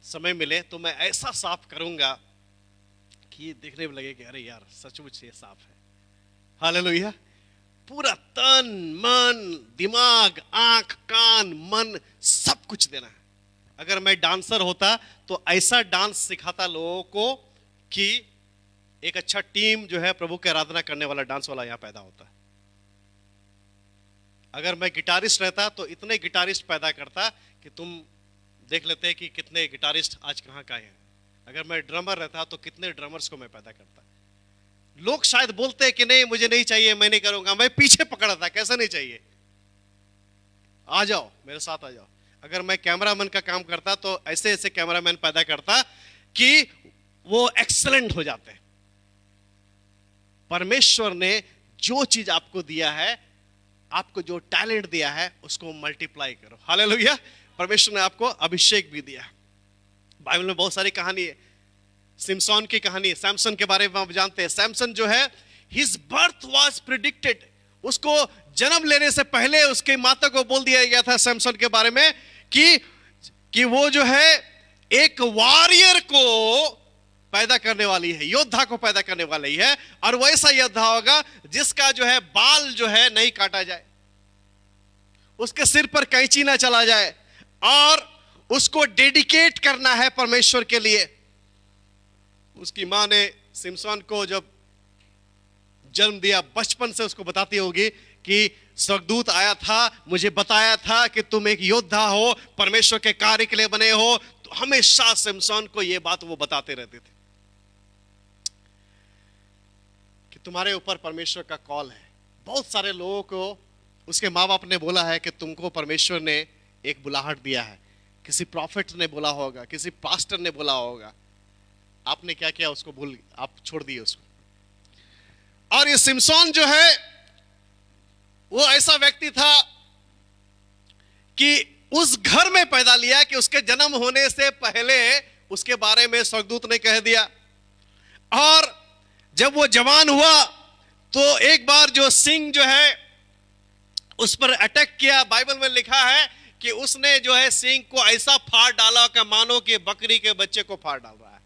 समय मिले तो मैं ऐसा साफ करूंगा कि देखने में लगे कि अरे यार सचमुच ये साफ है। हालेलुया। पूरा तन, मन, दिमाग, आंख, कान, मन, सब कुछ देना है। अगर मैं डांसर होता तो ऐसा डांस सिखाता लोगों को कि एक अच्छा टीम जो है प्रभु की आराधना करने वाला, डांस वाला यहां पैदा होता है। अगर मैं गिटारिस्ट रहता तो इतने गिटारिस्ट पैदा करता कि तुम देख लेते कि कितने गिटारिस्ट आज कहां का हैं। अगर मैं ड्रमर रहता तो कितने ड्रमर्स को मैं पैदा करता। लोग शायद बोलते कि नहीं मुझे नहीं चाहिए, मैं नहीं करूंगा, मैं पीछे पकड़ा था, कैसा नहीं चाहिए, आ जाओ मेरे साथ आ जाओ। अगर मैं कैमरामैन का काम करता तो ऐसे ऐसे कैमरामैन पैदा करता कि वो एक्सीलेंट हो जाते। परमेश्वर ने जो चीज आपको दिया है, आपको जो टैलेंट दिया है, उसको मल्टीप्लाई करो। हालेलुया। परमेश्वर ने आपको अभिषेक भी दिया। बाइबल में बहुत सारी कहानी है। सिमसोन की कहानी, सैमसन के बारे में आप जानते हैं। सैमसन जो है, हिज बर्थ वाज प्रिडिक्टेड। उसको जन्म लेने से पहले उसके माता को बोल दिया गया था सैमसन के बारे में कि वो जो है एक वॉरियर को पैदा करने वाली है, योद्धा को पैदा करने वाली है। और वैसा योद्धा होगा जिसका जो है बाल जो है नहीं काटा जाए, उसके सिर पर कैंची ना चला जाए, और उसको डेडिकेट करना है परमेश्वर के लिए। उसकी मां ने सिमसोन को जब जन्म दिया, बचपन से उसको बताती होगी कि स्वर्गदूत आया था, मुझे बताया था कि तुम एक योद्धा हो, परमेश्वर के कार्य के लिए बने हो। तो हमेशा सिमसोन को यह बात वो बताते रहते थे कि तुम्हारे ऊपर परमेश्वर का कॉल है। बहुत सारे लोगों को उसके माँ बाप ने बोला है कि तुमको परमेश्वर ने एक बुलाहट दिया है। किसी प्रॉफिट ने बोला होगा, किसी पास्टर ने बोला होगा। आपने क्या किया? उसको भूल, आप छोड़ दिए उसको। और ये सिमसोन जो है वो ऐसा व्यक्ति था कि उस घर में पैदा लिया कि उसके जन्म होने से पहले उसके बारे में स्वर्गदूत ने कह दिया। और जब वो जवान हुआ तो एक बार जो सिंह जो है उस पर अटैक किया। बाइबल में लिखा है कि उसने जो है सिंह को ऐसा फाड़ डाला कि मानो कि बकरी के बच्चे को फाड़ डाल रहा है।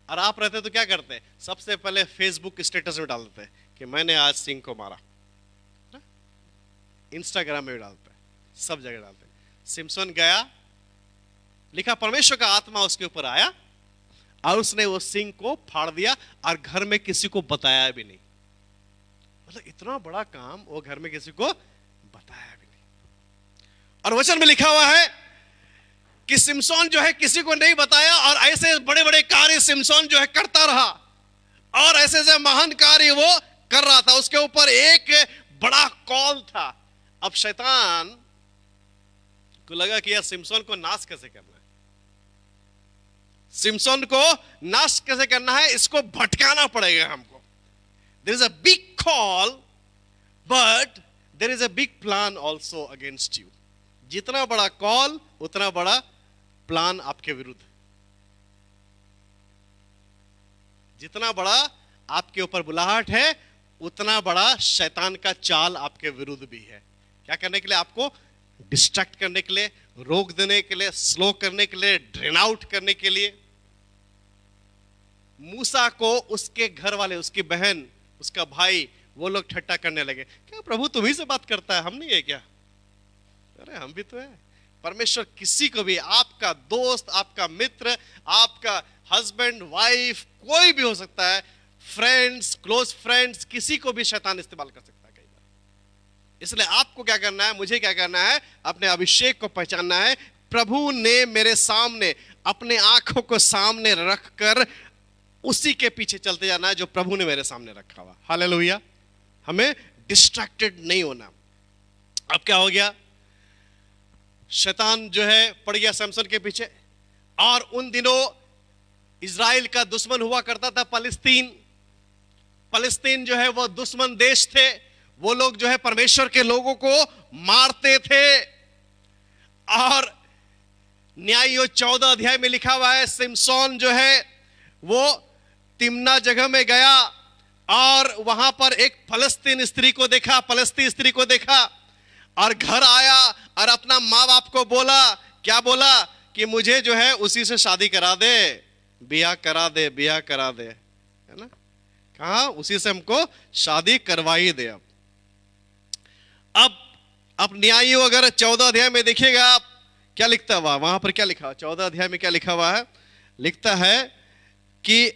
और आप रहते तो क्या करते? सबसे पहले फेसबुक स्टेटस में डाल देते कि मैंने आज सिंह को मारा, इंस्टाग्राम में भी डालते हैं। सब जगह डालते हैं। सिमसोन गया, लिखा परमेश्वर का आत्मा उसके ऊपर आया और उसने वो सिंग को फाड़ दिया और घर में किसी को बताया भी नहीं। मतलब इतना बड़ा काम वो घर में किसी को बताया भी नहीं। और वचन में लिखा हुआ है कि सिमसोन जो है किसी को नहीं बताया और ऐसे बड़े बड़े कार्य सिमसोन जो है करता रहा और ऐसे ऐसे महान कार्य वो कर रहा था। उसके ऊपर एक बड़ा कॉल था। अब शैतान को लगा कि यार सिमसोन को नाश कैसे करना है, सिमसोन को नाश कैसे करना है, इसको भटकाना पड़ेगा हमको। There is a big call but there is a big plan also against you. जितना बड़ा कॉल उतना बड़ा प्लान आपके विरुद्ध। जितना बड़ा आपके ऊपर बुलाहट है उतना बड़ा शैतान का चाल आपके विरुद्ध भी है। क्या करने के लिए? आपको डिस्ट्रैक्ट करने के लिए, रोक देने के लिए, स्लो करने के लिए, ड्रेन आउट करने के लिए। मूसा को उसके घर वाले, उसकी बहन, उसका भाई, वो लोग ठट्टा करने लगे। क्या प्रभु तुम्ही से बात करता है, हम नहीं है क्या? अरे हम भी तो है। परमेश्वर किसी को भी, आपका दोस्त, आपका मित्र, आपका हस्बैंड, वाइफ, कोई भी हो सकता है, फ्रेंड्स, क्लोज फ्रेंड्स, किसी को भी शैतान इस्तेमाल कर सकता है कई बार। इसलिए आपको क्या करना है, मुझे क्या करना है, अपने अभिषेक को पहचानना है। प्रभु ने मेरे सामने अपने आंखों को सामने रखकर उसी के पीछे चलते जाना है जो प्रभु ने मेरे सामने रखा हुआ। हालेलुया। हमें डिस्ट्रैक्टेड नहीं होना। अब क्या हो गया, शैतान जो है पड़ गया सैमसन के पीछे। और उन दिनों इजराइल का दुश्मन हुआ करता था फलस्तीन। फलस्तीन जो है वो दुश्मन देश थे। वो लोग जो है परमेश्वर के लोगों को मारते थे। और न्याय 14 अध्याय में लिखा हुआ है, सिमसोन जो है वो तिम्ना जगह में गया और वहां पर एक फलस्तीन स्त्री को देखा, फलस्तीन स्त्री को देखा और घर आया और अपना माँ बाप को बोला। क्या बोला? कि मुझे जो है उसी से शादी करा दे, ब्याह करा दे, ब्याह करा दे, है ना? कहा उसी से हमको शादी करवाई दे। अब न्यायियों अगर 14 अध्याय में देखिएगा आप, क्या लिखता हुआ वहां पर, क्या लिखा 14 अध्याय में क्या लिखा हुआ है? लिखता है कि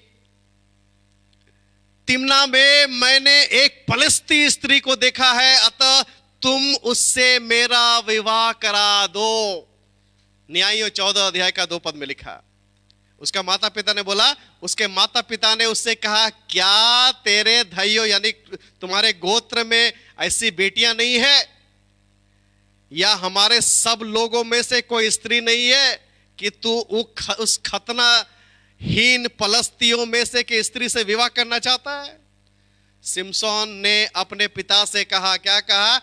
तिम्ना में मैंने एक फलस्ती स्त्री को देखा है, अतः तुम उससे मेरा विवाह करा दो। न्यायियों 14 अध्याय का 2 पद में लिखा। उसका माता पिता ने बोला, उसके माता पिता ने उससे कहा, क्या तेरे भाइयों यानी तुम्हारे गोत्र में ऐसी बेटियां नहीं है, या हमारे सब लोगों में से कोई स्त्री नहीं है कि तू उस खतनाहीन फलस्तियों में से के स्त्री से विवाह करना चाहता है? सिमसोन ने अपने पिता से कहा, क्या कहा?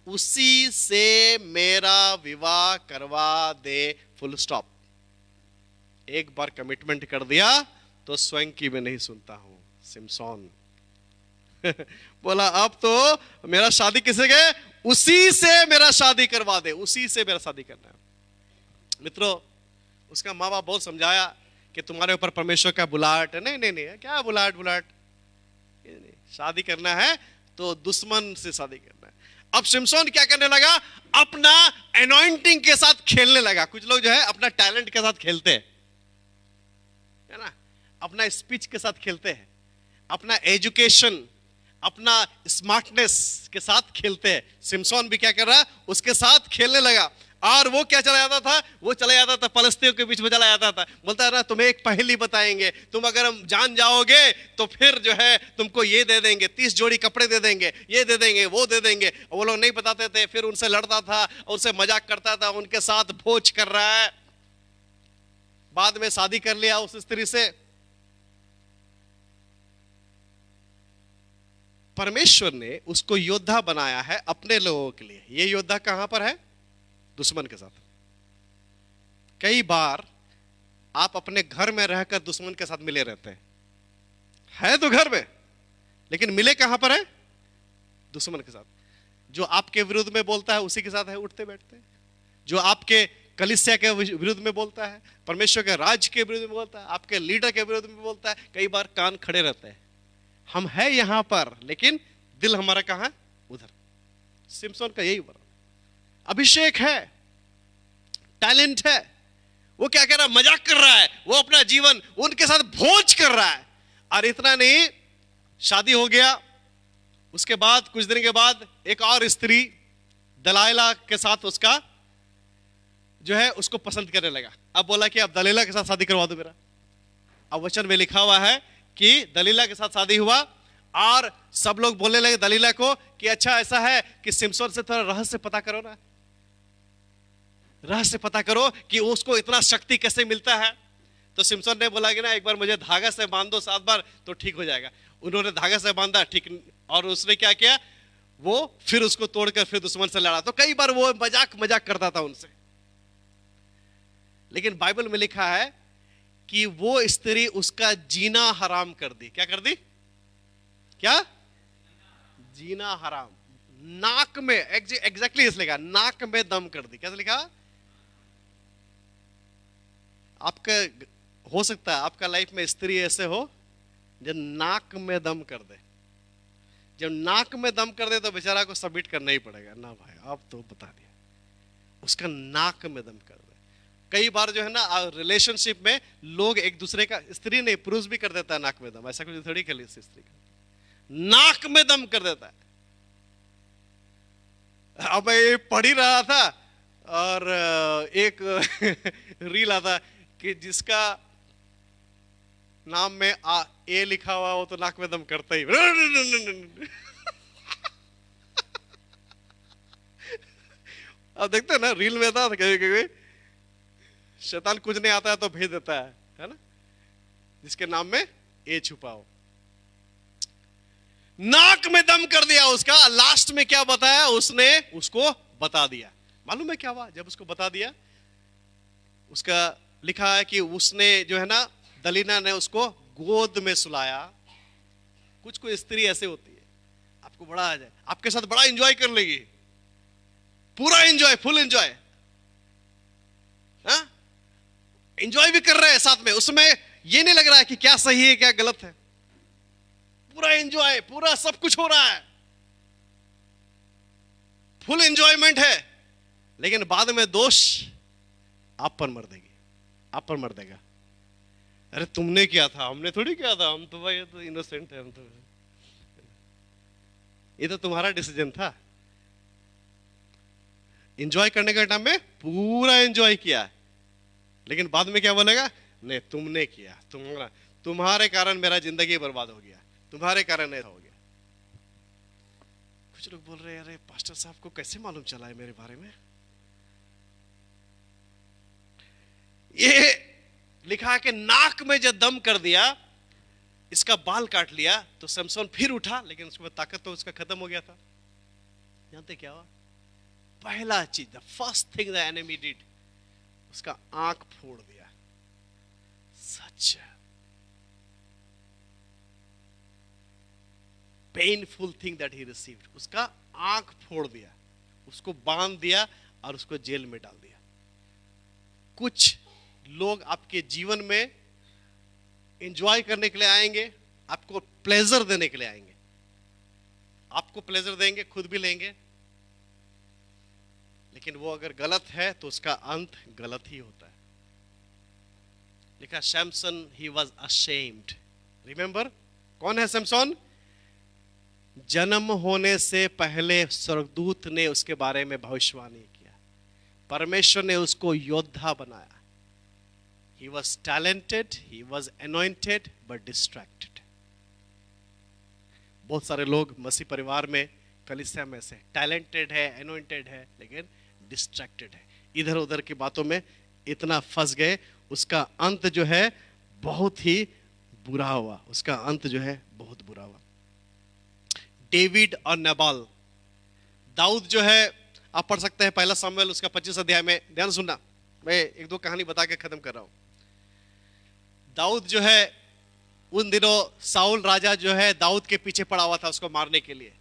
उसी से मेरा विवाह करवा दे, फुल स्टॉप। एक बार कमिटमेंट कर दिया तो स्वयं की मैं नहीं सुनता हूं। सिमसोन बोला अब तो मेरा शादी किसे गए, उसी से मेरा शादी करवा दे, उसी से मेरा शादी करना है। मित्रों, उसका माँ बाप बहुत समझाया कि तुम्हारे ऊपर परमेश्वर का बुलाहट है। नहीं नहीं नहीं, क्या बुलाहट, बुलाहट शादी करना है तो दुश्मन से शादी करना है। अब सिमसोन क्या करने लगा? अपना एनॉइंटिंग के साथ खेलने लगा। कुछ लोग जो है अपना टैलेंट के साथ खेलते हैं, है ना, अपना स्पीच के साथ खेलते हैं, अपना एजुकेशन, अपना स्मार्टनेस के साथ खेलते हैं। सिमसोन भी क्या कर रहा? उसके साथ खेलने लगा। और वो क्या चला जाता था? वो चला जाता था फलस्तीनियों के बीच में चला जाता था। बोलता है ना, तुम्हें एक पहेली बताएंगे, तुम अगर हम जान जाओगे तो फिर जो है तुमको ये दे देंगे, 30 जोड़ी कपड़े दे देंगे, ये दे देंगे, वो दे देंगे। वो लोग नहीं बताते थे, फिर उनसे लड़ता था, उनसे मजाक करता था, उनके साथ भोज कर रहा है। बाद में शादी कर लिया उस स्त्री से। परमेश्वर ने उसको योद्धा बनाया है अपने लोगों के लिए। ये योद्धा कहां पर है? दुश्मन के साथ। कई बार आप अपने घर में रहकर दुश्मन के साथ मिले रहते हैं, है तो घर में, लेकिन मिले कहां पर है? दुश्मन के साथ। जो आपके विरुद्ध में बोलता है उसी के साथ है उठते बैठते। जो आपके कलीसिया के विरुद्ध में बोलता है, परमेश्वर के राज्य के विरुद्ध में बोलता है, आपके लीडर के विरुद्ध में बोलता है, कई बार कान खड़े रहते हैं। हम है यहां पर लेकिन दिल हमारा कहां? उधर। सिमसोन का यही हुआ। अभिषेक है, टैलेंट है, वो क्या कर रहा है, मजाक कर रहा है, वो अपना जीवन उनके साथ भोज कर रहा है। और इतना नहीं, शादी हो गया, उसके बाद कुछ दिन के बाद एक और स्त्री दलाइला के साथ उसका जो है उसको पसंद करने लगा। अब बोला कि अब दलीला के साथ शादी करवा दो मेरा। अब वचन में लिखा हुआ है कि दलीला के साथ शादी हुआ और सब लोग बोलने लगे दलीला को कि अच्छा ऐसा है कि सिमसोन से थोड़ा रहस्य पता करो ना, रहस्य पता करो कि उसको इतना शक्ति कैसे मिलता है। तो सिमसोन ने बोला कि ना एक बार मुझे धागा से बांध दो 7 बार तो ठीक हो जाएगा। उन्होंने धागा से बांधा, ठीक, और उसने क्या किया, वो फिर उसको तोड़कर फिर दुश्मन से लड़ा। तो कई बार वो मजाक करता था उनसे, लेकिन बाइबल में लिखा है कि वो स्त्री उसका जीना हराम कर दी। क्या कर दी? क्या? जीना हराम। नाक में, एग्जैक्टली इसलिए लिखा, नाक में दम कर दी। कैसे लिखा? आपका हो सकता है आपका लाइफ में स्त्री ऐसे हो जो नाक में दम कर दे। जब नाक में दम कर दे तो बेचारा को सबमिट करना ही पड़ेगा ना भाई, आप तो बता दिया, उसका नाक में दम कर दे। कई बार जो है ना रिलेशनशिप में लोग एक दूसरे का, स्त्री नहीं पुरुष भी कर देता है नाक में दम, ऐसा कुछ थोड़ी कर ली स्त्री का, नाक में दम कर देता है। अब मैं पढ़ ही रहा था और एक रील आता कि जिसका नाम में ए लिखा हुआ वो तो नाक में दम करता ही। अब देखते हैं ना रील में था कभी शैतान कुछ नहीं आता है तो भेज देता है ना, जिसके नाम में ए छुपा हो। नाक में दम कर दिया उसका। लास्ट में क्या बताया उसने? उसको बता दिया। मालूम है क्या हुआ जब उसको बता दिया? उसका लिखा है कि उसने जो है ना, दलीना ने उसको गोद में सुलाया। कुछ कोई स्त्री ऐसे होती है, आपको बड़ा आ जाए, आपके साथ बड़ा एंजॉय कर लेगी, पूरा एंजॉय, फुल एंजॉय, एंजॉय भी कर रहे हैं साथ में, उसमें ये नहीं लग रहा है कि क्या सही है क्या गलत है, पूरा एंजॉय, पूरा सब कुछ हो रहा है, फुल एंजॉयमेंट है। लेकिन बाद में दोष आप पर मर देगी, आप पर मर देगा। अरे तुमने किया था, हमने थोड़ी किया था, हम तो भाई ये तो इनोसेंट है, हम तो, ये तो तुम्हारा डिसीजन था। एंजॉय करने के टाइम में पूरा एंजॉय किया, लेकिन बाद में क्या बोलेगा? नहीं तुमने किया, तुम्हारे कारण मेरा जिंदगी बर्बाद हो गया, तुम्हारे कारण ऐसा हो गया। कुछ लोग बोल रहे हैं अरे पास्टर साहब को कैसे मालूम चला है मेरे बारे में? ये लिखा है कि नाक में जब दम कर दिया, इसका बाल काट लिया, तो सैमसन फिर उठा, लेकिन उसके बाद ताकत तो उसका खत्म हो गया था। जानते क्या हुआ? पहला चीज, the first thing the enemy did, उसका आंख फोड़ दिया। Such painful thing that he received, उसका आंख फोड़ दिया, उसको बांध दिया और उसको जेल में डाल दिया। कुछ लोग आपके जीवन में एंजॉय करने के लिए आएंगे, आपको प्लेजर देने के लिए आएंगे, आपको प्लेजर देंगे, खुद भी लेंगे, लेकिन वो अगर गलत है तो उसका अंत गलत ही होता है। लिखा Samson he was ashamed. Remember कौन है सैमसन? जन्म होने से पहले स्वर्गदूत ने उसके बारे में भविष्यवाणी किया, परमेश्वर ने उसको योद्धा बनाया। He was talented, he was anointed, but distracted. बहुत सारे लोग मसीह परिवार में, कलीसिया में से टैलेंटेड है, anointed है, लेकिन डिस्ट्रैक्टेड है, इधर उधर की बातों में इतना फंस गए, उसका अंत जो है बहुत ही बुरा हुआ, उसका अंत जो है बहुत बुरा हुआ। डेविड और नबाल, दाऊद जो है आप पढ़ सकते हैं पहला सामुएल उसका 25 अध्याय में। ध्यान सुनना, मैं एक दो कहानी बता के खत्म कर रहा हूं। दाऊद जो है उन दिनों साउल राजा जो है दाऊद के पीछे पड़ा हुआ था उसको मारने के लिए,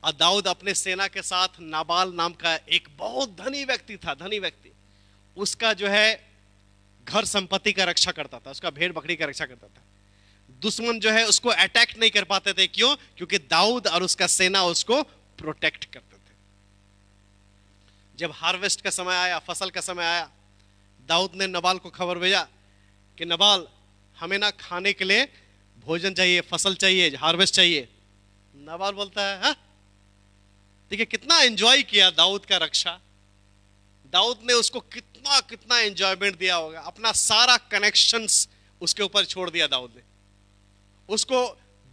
और दाऊद अपने सेना के साथ नाबाल नाम का एक बहुत धनी व्यक्ति था, धनी व्यक्ति, उसका जो है घर संपत्ति का रक्षा करता था, उसका भेड़ बकरी का रक्षा करता था। दुश्मन जो है उसको अटैक नहीं कर पाते थे, क्यों? क्योंकि दाऊद और उसका सेना उसको प्रोटेक्ट करते थे। जब हार्वेस्ट का समय आया, फसल का समय आया, दाऊद ने नबाल को खबर भेजा कि नबाल, हमें ना खाने के लिए भोजन चाहिए, फसल चाहिए, हार्वेस्ट चाहिए। नबाल बोलता है, हाँ। देखिए कितना एंजॉय किया दाऊद का रक्षा। दाऊद ने उसको कितना कितना एंजॉयमेंट दिया होगा, अपना सारा कनेक्शंस उसके ऊपर छोड़ दिया दाऊद ने, उसको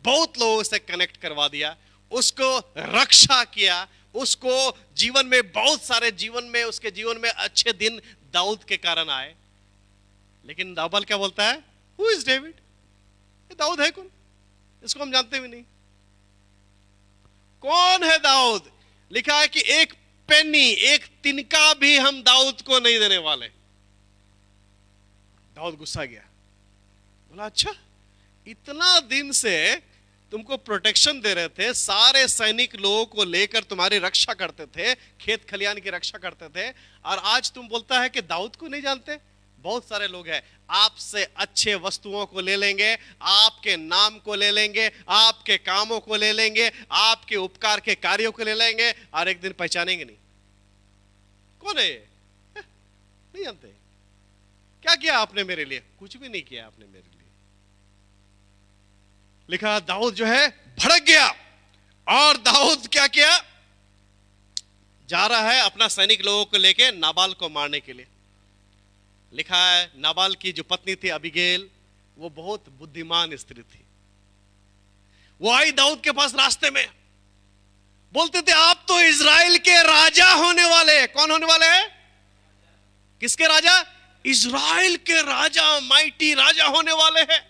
बहुत लोगों से कनेक्ट करवा दिया, उसको रक्षा किया, उसको जीवन में बहुत सारे उसके जीवन में अच्छे दिन दाऊद के कारण आए। लेकिन नाबाल क्या बोलता है, हु इज डेविड, ये दाऊद है कौन, इसको हम जानते भी नहीं। कौन है दाऊद? लिखा है कि एक पेनी, एक तिनका भी हम दाऊद को नहीं देने वाले। दाऊद गुस्सा गया, बोला अच्छा, इतना दिन से तुमको प्रोटेक्शन दे रहे थे, सारे सैनिक लोगों को लेकर तुम्हारी रक्षा करते थे, खेत खलियान की रक्षा करते थे, और आज तुम बोलता है कि दाऊद को नहीं जानते। बहुत सारे लोग हैं, आपसे अच्छे वस्तुओं को ले लेंगे, आपके नाम को ले लेंगे, आपके कामों को ले लेंगे, आपके उपकार के कार्यों को ले लेंगे, और एक दिन पहचानेंगे नहीं कौन है ये, नहीं जानते। क्या किया आपने मेरे लिए? कुछ भी नहीं किया आपने मेरे लिए। लिखा दाऊद जो है भड़क गया, और दाऊद क्या किया, जा रहा है अपना सैनिक लोगों को लेके नाबाल को मारने के लिए। लिखा है नाबाल की जो पत्नी थी अबीगैल, वो बहुत बुद्धिमान स्त्री थी। वो आई दाऊद के पास रास्ते में, बोलते थे आप तो इजराइल के राजा होने वाले। कौन होने वाले हैं? किसके राजा? इजराइल के राजा, माइटी राजा होने वाले हैं।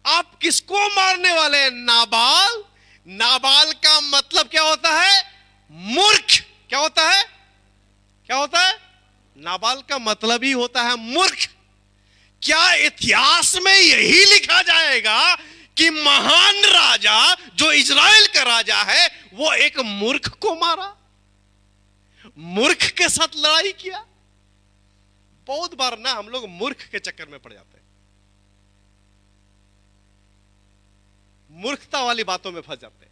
आप किसको मारने वाले हैं? नाबाल। नाबाल का मतलब क्या होता है? मूर्ख। क्या होता है? क्या होता है? नाबाल का मतलब ही होता है मूर्ख। क्या इतिहास में यही लिखा जाएगा कि महान राजा जो इजराइल का राजा है वो एक मूर्ख को मारा, मूर्ख के साथ लड़ाई किया? बहुत बार ना हम लोग मूर्ख के चक्कर में पड़ जाते हैं, मूर्खता वाली बातों में फंस जाते हैं।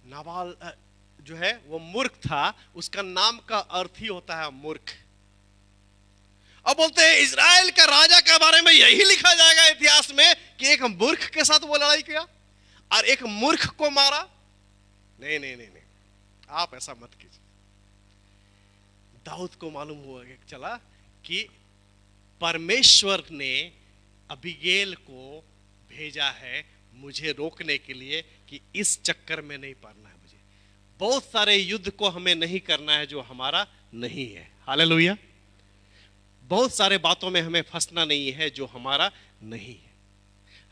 नाबाल जो है वो मूर्ख था, उसका नाम का अर्थ ही होता है मूर्ख। अब बोलते हैं इजराइल का राजा के बारे में यही लिखा जाएगा इतिहास में कि एक मूर्ख के साथ वो लड़ाई किया और एक मूर्ख को मारा। नहीं नहीं नहीं नहीं, आप ऐसा मत कीजिए। दाऊद को मालूम हुआ चला कि परमेश्वर ने अबीगैल को भेजा है मुझे रोकने के लिए कि इस चक्कर में नहीं पड़ना है। मुझे बहुत सारे युद्ध को हमें नहीं करना है जो हमारा नहीं है। हालेलुया। बहुत सारे बातों में हमें फंसना नहीं है जो हमारा नहीं है।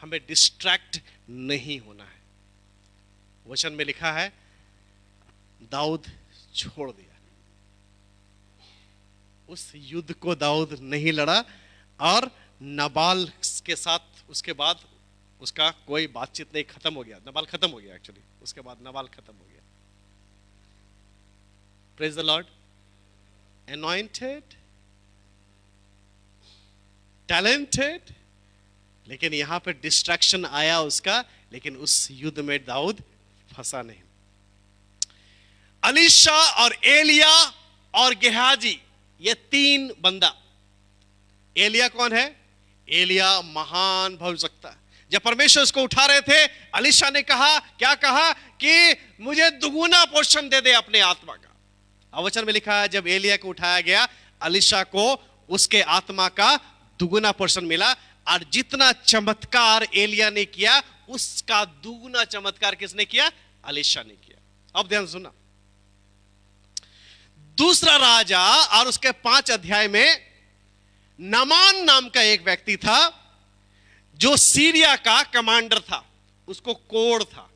हमें डिस्ट्रैक्ट नहीं होना है। वचन में लिखा है दाऊद छोड़ दिया, उस युद्ध को दाऊद नहीं लड़ा और नाबाल के साथ उसके बाद उसका कोई बातचीत नहीं, खत्म हो गया। नाबाल खत्म हो गया एक्चुअली, उसके बाद नाबाल खत्म हो गया। Praise the Lord. Anointed, talented, लेकिन यहां पे डिस्ट्रैक्शन आया उसका, लेकिन उस युद्ध में दाऊद फंसा नहीं। अलीशा और एलिया और गेहाजी, ये तीन बंदा। एलिया कौन है? एलिया महान भविष्यवक्ता। जब परमेश्वर उसको उठा रहे थे, अलीशा ने कहा, क्या कहा कि मुझे दुगुना पोर्शन दे दे अपने आत्मा का। वचन में लिखा है जब एलिया को उठाया गया, अलीशा को उसके आत्मा का दुगुना पोर्शन मिला, और जितना चमत्कार एलिया ने किया उसका दुगुना चमत्कार किसने किया? अलीशा ने किया। अब ध्यान सुनना, दूसरा राजा और उसके 5 अध्याय में नामान नाम का एक व्यक्ति था जो सीरिया का कमांडर था, उसको कोढ़ था।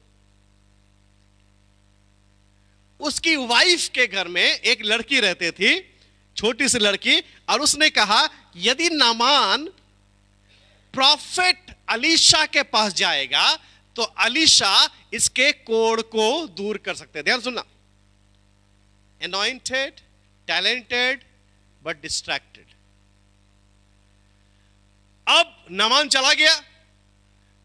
उसकी वाइफ के घर में एक लड़की रहती थी, छोटी सी लड़की, और उसने कहा यदि नामान प्रॉफिट अलीशा के पास जाएगा तो अलीशा इसके कोढ़ को दूर कर सकते हैं। ध्यान सुनना, anointed, talented but distracted। अब नामान चला गया।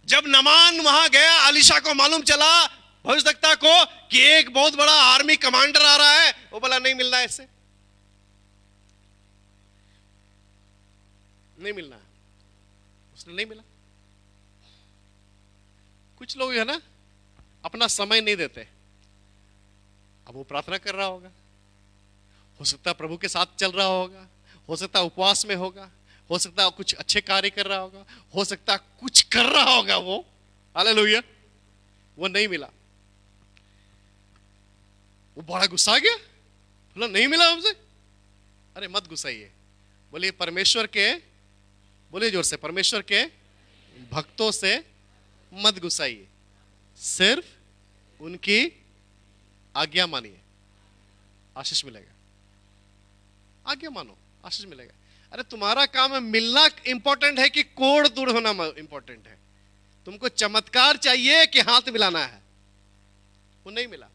जब नामान वहां गया, अलीशा को मालूम चला भविष्यवक्ता को कि एक बहुत बड़ा आर्मी कमांडर आ रहा है, वो बोला नहीं मिलना है, इससे नहीं मिलना है, उसने नहीं मिला। कुछ लोग है ना अपना समय नहीं देते। अब वो प्रार्थना कर रहा होगा, हो सकता है प्रभु के साथ चल रहा होगा, हो सकता है उपवास में होगा, हो सकता है कुछ अच्छे कार्य कर रहा होगा, हो सकता है कुछ कर रहा होगा वो, हालेलुया, वो नहीं मिला। वो बड़ा गुस्सा आ गया, बोला नहीं मिला हमसे। अरे मत गुस्साइए, बोलिए परमेश्वर के, बोलिए जोर से, परमेश्वर के भक्तों से मत गुस्साइए, सिर्फ उनकी आज्ञा मानिए, आशीष मिलेगा। आज्ञा मानो, आशीष मिलेगा। अरे तुम्हारा काम है, मिलना इंपॉर्टेंट है कि कोड़ दूर होना इंपॉर्टेंट है? तुमको चमत्कार चाहिए कि हाथ मिलाना है? वो नहीं मिला।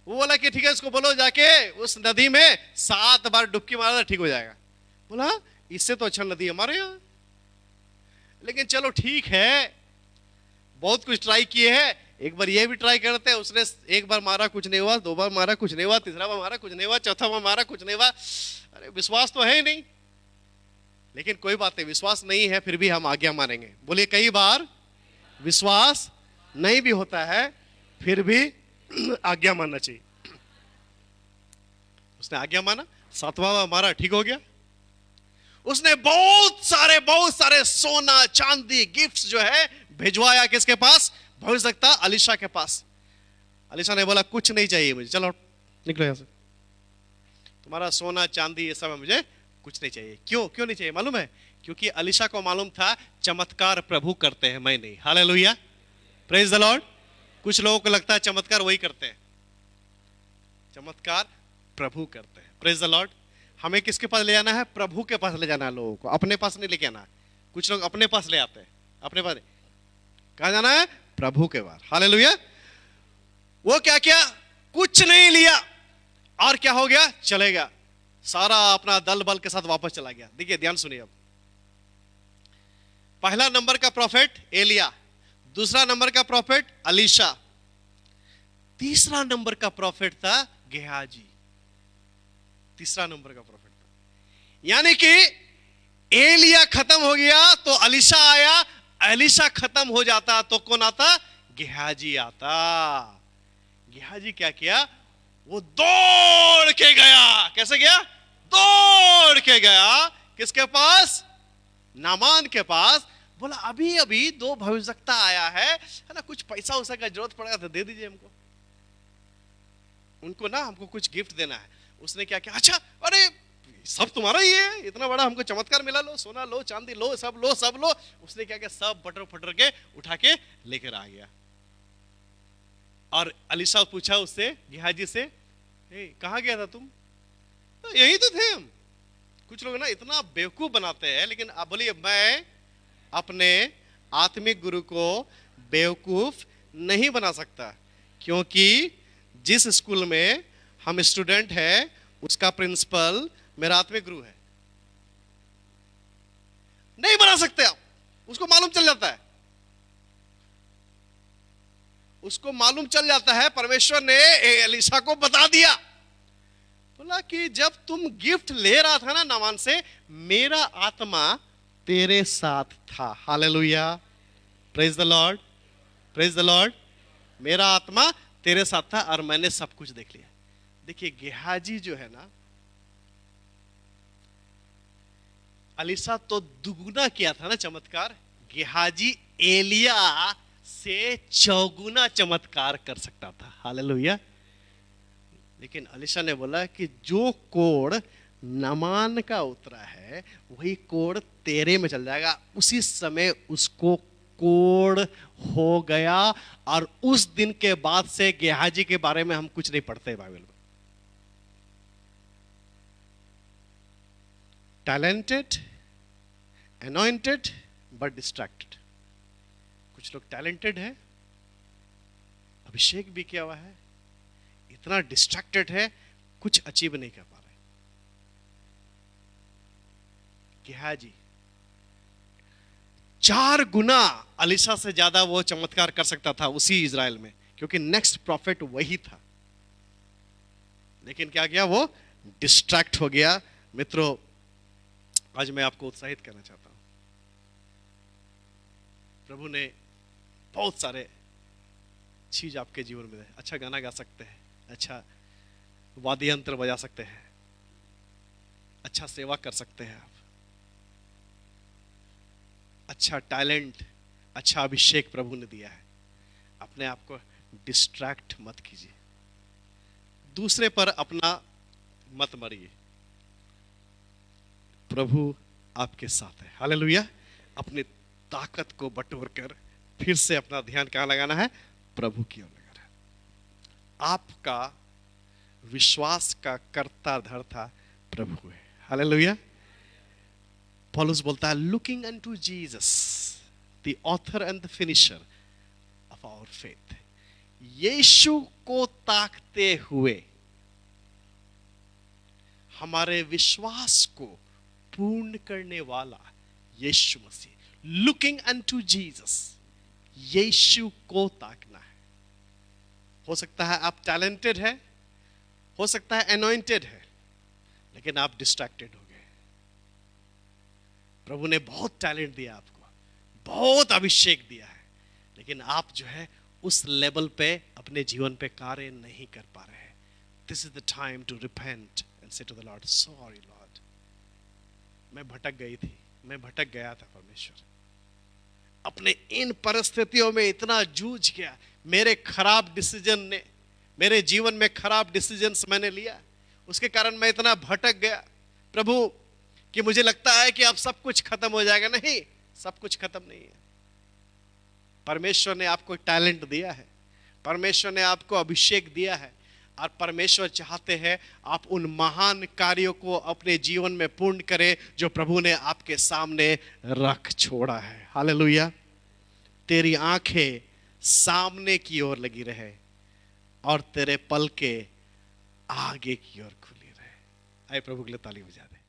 वो बोला कि ठीक है, इसको बोलो जाके उस नदी में 7 बार डुबकी मारा, ठीक हो जाएगा। बोला इससे तो अच्छा नदी हमारे यहाँ, लेकिन चलो ठीक है, बहुत कुछ ट्राई किए हैं, एक बार ये भी ट्राई करते हैं। उसने एक बार मारा, कुछ नहीं हुआ, 2 बार मारा, कुछ नहीं हुआ, 3रा बार मारा, कुछ नहीं हुआ, 4था बार मारा, कुछ नहीं हुआ। अरे विश्वास तो है ही नहीं, लेकिन कोई बात नहीं, विश्वास नहीं है फिर भी हम आज्ञा मानेंगे। बोलिए कई बार विश्वास नहीं भी होता है, फिर भी आज्ञा मानना चाहिए। उसने आज्ञा माना, 7वां बार मारा, ठीक हो गया। उसने बहुत सारे सोना चांदी गिफ्ट्स जो है भिजवाया किसके पास? भविष्यवक्ता अलीशा के पास। अलीशा ने बोला कुछ नहीं चाहिए मुझे, चलो निकलो यहां से, तुम्हारा सोना चांदी ये सब मुझे कुछ नहीं चाहिए। क्यों नहीं चाहिए मालूम है? क्योंकि अलीशा को मालूम था चमत्कार प्रभु करते हैं, मैं नहीं। Hallelujah, praise the Lord. कुछ लोगों को लगता है चमत्कार वही करते हैं, चमत्कार प्रभु करते हैं। Praise the Lord. हमें किसके पास ले जाना है? प्रभु के पास ले जाना है लोगों को, अपने पास नहीं लेके आना है। कुछ लोग अपने पास ले आते हैं, अपने पास कहां जाना है? प्रभु के पास। हालेलुया। वो क्या किया? कुछ नहीं लिया, और क्या हो गया? चले गया, सारा अपना दल बल के साथ वापस चला गया। देखिए ध्यान सुनिए, अब पहला नंबर का प्रॉफिट एलिया, दूसरा नंबर का प्रॉफिट अलीशा, तीसरा नंबर का प्रॉफिट था गेहाजी। तीसरा नंबर का प्रॉफिट था, यानी कि एलिया खत्म हो गया तो अलीशा आया, अलीशा खत्म हो जाता तो कौन आता? गेहाजी आता। गेहाजी क्या किया? वो दौड़ के गया। कैसे गया? दौड़ के गया किसके पास? नामान के पास। बोला अभी अभी 2 भविष्यवक्ता आया है ना, कुछ पैसा उसा का जरूरत पड़ेगा तो दे दीजिए हमको, उनको ना हमको कुछ गिफ्ट देना है। उसने क्या किया? अच्छा, अरे सब तुम्हारा ही है, इतना बड़ा हमको चमत्कार मिला, लो सोना लो चांदी लो, सब लो सब लो। उसने क्या किया? सब बटर फटर के उठा के लेकर आ गया। और अलीशा पूछा उससे, गेहाजी से, कहाँ गया था तुम? तो यही तो थे हम। कुछ लोग ना इतना बेवकूफ बनाते हैं, लेकिन आप बोलिए मैं अपने आत्मिक गुरु को बेवकूफ नहीं बना सकता, क्योंकि जिस स्कूल में हम स्टूडेंट हैं उसका प्रिंसिपल मेरा आत्मिक गुरु है। नहीं बना सकते आप, उसको मालूम चल जाता है, उसको मालूम चल जाता है। परमेश्वर ने एलीशा को बता दिया, बोला कि जब तुम गिफ्ट ले रहा था ना नामान से, मेरा आत्मा तेरे साथ था। Hallelujah, praise the Lord, praise the Lord. मेरा आत्मा तेरे साथ था और मैंने सब कुछ देख लिया। देखिए गेहाजी जो है ना, अलीशा तो दुगुना किया था ना चमत्कार, गेहाजी एलिया से चौगुना चमत्कार कर सकता था। हालेलुया। लेकिन अलीशा ने बोला कि जो कोड़ नामान का उतरा है वही कोड़ तेरे में चल जाएगा। उसी समय उसको कोड़ हो गया, और उस दिन के बाद से गेहाजी के बारे में हम कुछ नहीं पढ़ते बाइबल में। Talented, anointed but distracted. कुछ लोग टैलेंटेड है, अभिषेक भी किया हुआ है, इतना डिस्ट्रैक्टेड है, कुछ अचीव नहीं कर पा रहे। गेहाजी 4 गुना अलीशा से ज्यादा वो चमत्कार कर सकता था उसी इजराइल में, क्योंकि नेक्स्ट प्रॉफिट वही था। लेकिन क्या किया, वो डिस्ट्रैक्ट हो गया। मित्रों, आज मैं आपको उत्साहित करना चाहता हूं। प्रभु ने बहुत सारे चीज आपके जीवन में, अच्छा गाना गा सकते हैं, अच्छा वाद्य यंत्र बजा सकते हैं, अच्छा सेवा कर सकते हैं आप, अच्छा टैलेंट, अच्छा अभिषेक प्रभु ने दिया है। अपने आप को डिस्ट्रैक्ट मत कीजिए, दूसरे पर अपना मत मरिए। प्रभु आपके साथ है। हालेलुया। अपनी ताकत को बटोर कर फिर से अपना ध्यान कहां लगाना है, प्रभु की ओर लगाना है। आपका विश्वास का कर्ता धर्ता प्रभु है। हालेलुया। पौलुस बोलता है, looking unto Jesus the author and the finisher of our faith. Yeshu को ताकते हुए हमारे विश्वास को पूर्ण करने वाला Yeshu Masih. Looking unto Jesus, Yeshu को ताकना है। हो सकता है आप टैलेंटेड है, हो सकता है अनॉइंटेड है, लेकिन आप डिस्ट्रैक्टेड हो गए। प्रभु ने बहुत टैलेंट दिया आपको, बहुत अभिषेक दिया है, लेकिन आप जो है उस लेवल पे अपने जीवन पे कार्य नहीं कर पा रहे हैं। This is the time to repent and say to the Lord, sorry Lord, मैं भटक गई थी, मैं भटक गया था परमेश्वर, अपने इन परिस्थितियों में इतना जूझ गया, मेरे खराब डिसीजन ने, मेरे जीवन में खराब डिसीजंस मैंने लिया, उसके कारण मैं इतना भटक गया प्रभु कि मुझे लगता है कि अब सब कुछ खत्म हो जाएगा। नहीं, सब कुछ खत्म नहीं है। परमेश्वर ने आपको टैलेंट दिया है, परमेश्वर ने आपको अभिषेक दिया है, और परमेश्वर चाहते हैं आप उन महान कार्यों को अपने जीवन में पूर्ण करें जो प्रभु ने आपके सामने रख छोड़ा है। हालेलुया। तेरी आंखें सामने की ओर लगी रहे और तेरे पलके आगे की ओर खुली रहे। आए प्रभु के लिए ताली बजा दे।